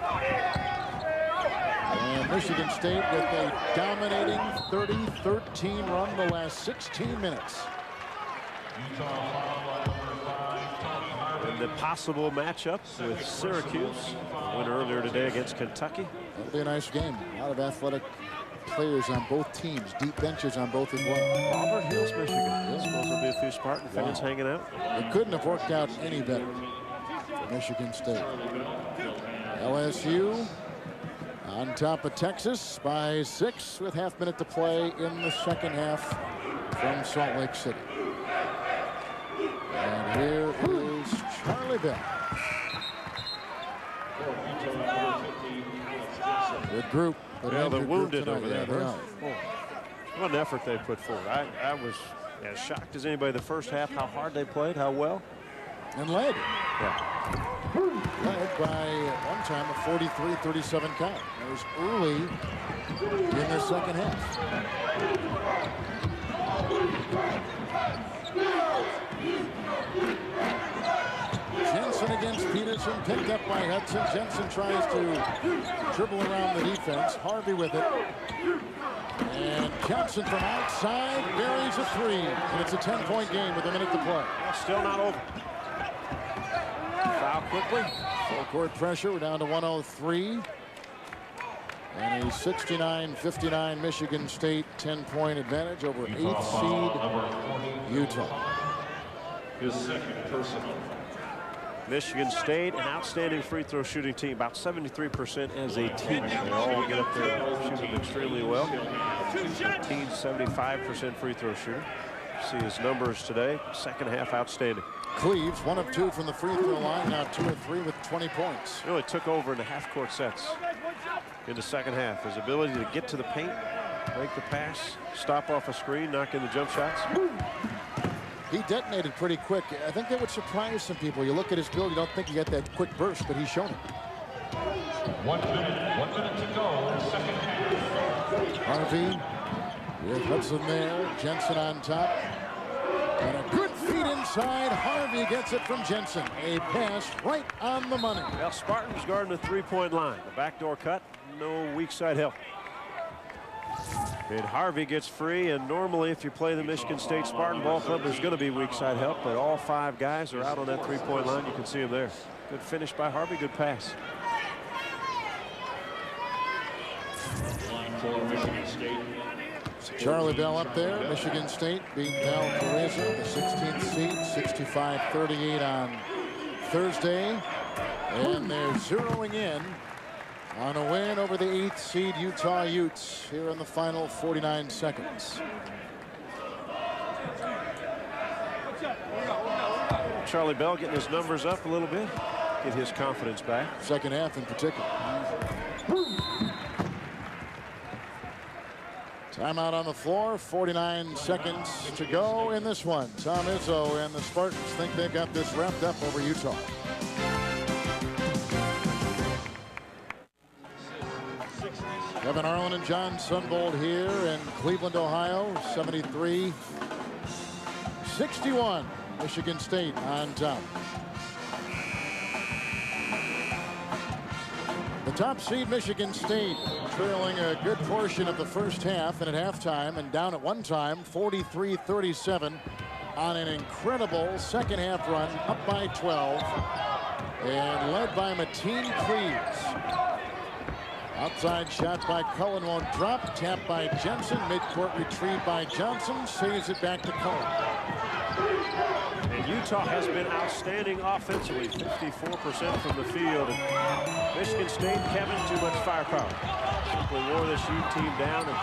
And Michigan State with a dominating 30-13 run the last 16 minutes. And the possible matchup with Syracuse, win earlier today against Kentucky. That'll be a nice game. A lot of athletic players on both teams, deep benches on both as well. Auburn Hills, Michigan. I suppose there'll be a few Spartan fans hanging out. It couldn't have worked out any better for Michigan State. LSU on top of Texas by 6 with half-minute to play in the second half from Salt Lake City. And here is Charlie Bell. Good group. Well, they're wounded over there. Yeah, what an effort they put forward. I was as shocked as anybody the first half how hard they played, how well. And led. Yeah. Led by one time a 43-37 count. It was early in their second half. Jensen against Peterson, picked up by Hudson. Jensen tries to dribble around the defense. Harvey with it. And Johnson from outside buries a 3. And it's a 10-point game with a minute to play. Still not over. Foul quickly. Full court pressure. We're down to 103. And a 69-59 Michigan State 10-point advantage over 8th seed Utah. His second personal. Michigan State, an outstanding free throw shooting team, about 73% as a team. They all get up there shooting extremely well. Team 75% free throw shooter. See his numbers today. Second half outstanding. Cleaves 1 of 2 from the free throw line, now 2 of 3 with 20 points. Really took over in the half-court sets in the second half. His ability to get to the paint, break the pass, stop off a screen, knock in the jump shots. He detonated pretty quick. I think that would surprise some people. You look at his build, you don't think you get that quick burst, but he's shown it. 1 minute to go, second half. Harvey with Hudson there, Jensen on top. And a good feed inside. Harvey gets it from Jensen. A pass right on the money. Well, Spartans guarding the three-point line. The backdoor cut, no weak side help. And Harvey gets free, and normally if you play the Michigan State Spartan Ball Club, there's going to be weak side help, but all 5 guys are out on that three-point line. You can see them there. Good finish by Harvey, good pass. Line for Michigan State. Charlie Bell up there. Michigan State beat Valparaiso, the 16th seed, 65-38 on Thursday. And they're zeroing in on a win over the 8th seed Utah Utes here in the final 49 seconds. Charlie Bell getting his numbers up a little bit, get his confidence back. Second half in particular. Timeout on the floor, 49 seconds to go in this one. Tom Izzo and the Spartans think they got this wrapped up over Utah. Kevin Harlan and John Sunbold here in Cleveland, Ohio. 73-61. Michigan State on top. The top seed Michigan State trailing a good portion of the first half, and at halftime and down at one time 43-37 on an incredible second half run, up by 12 and led by Mateen Cleaves. Outside shot by Cullen won't drop. Tap by Jensen. Midcourt retrieve by Johnson. Saves it back to Cullen. And Utah has been outstanding offensively. 54% from the field. And Michigan State, Kevin, too much firepower. Simply wore this U team down, and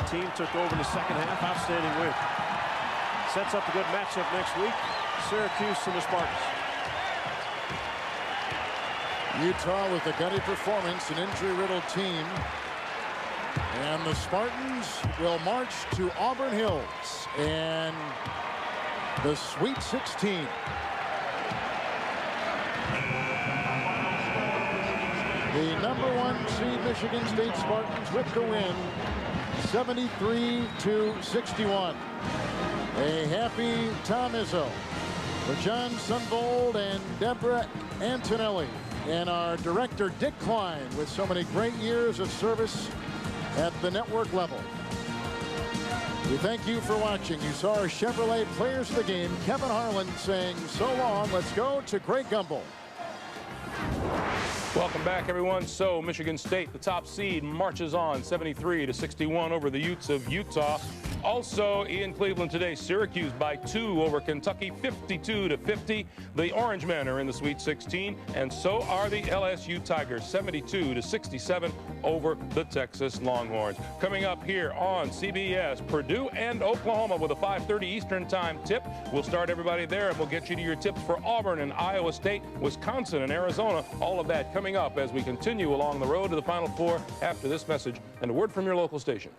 the team took over the second half. Outstanding win. Sets up a good matchup next week. Syracuse and the Spartans. Utah with a gutty performance, an injury-riddled team. And the Spartans will march to Auburn Hills and the Sweet 16. The #1 seed Michigan State Spartans with the win, 73-61. A happy Tom Izzo for John Sunbold and Deborah Antonelli, and our director Dick Klein, with so many great years of service at the network level. We thank you for watching. You saw our Chevrolet players of the game, Kevin Harlan, saying so long. Let's go to Greg Gumbel. Welcome back, everyone. So Michigan State, the top seed, marches on 73-61 over the Utes of Utah. Also in Cleveland today, Syracuse by 2 over Kentucky, 52-50. The Orangemen are in the Sweet 16, and so are the LSU Tigers, 72-67 over the Texas Longhorns. Coming up here on CBS, Purdue and Oklahoma with a 5:30 Eastern Time tip. We'll start everybody there, and we'll get you to your tips for Auburn and Iowa State, Wisconsin and Arizona. All of that coming up as we continue along the road to the Final Four after this message and a word from your local station.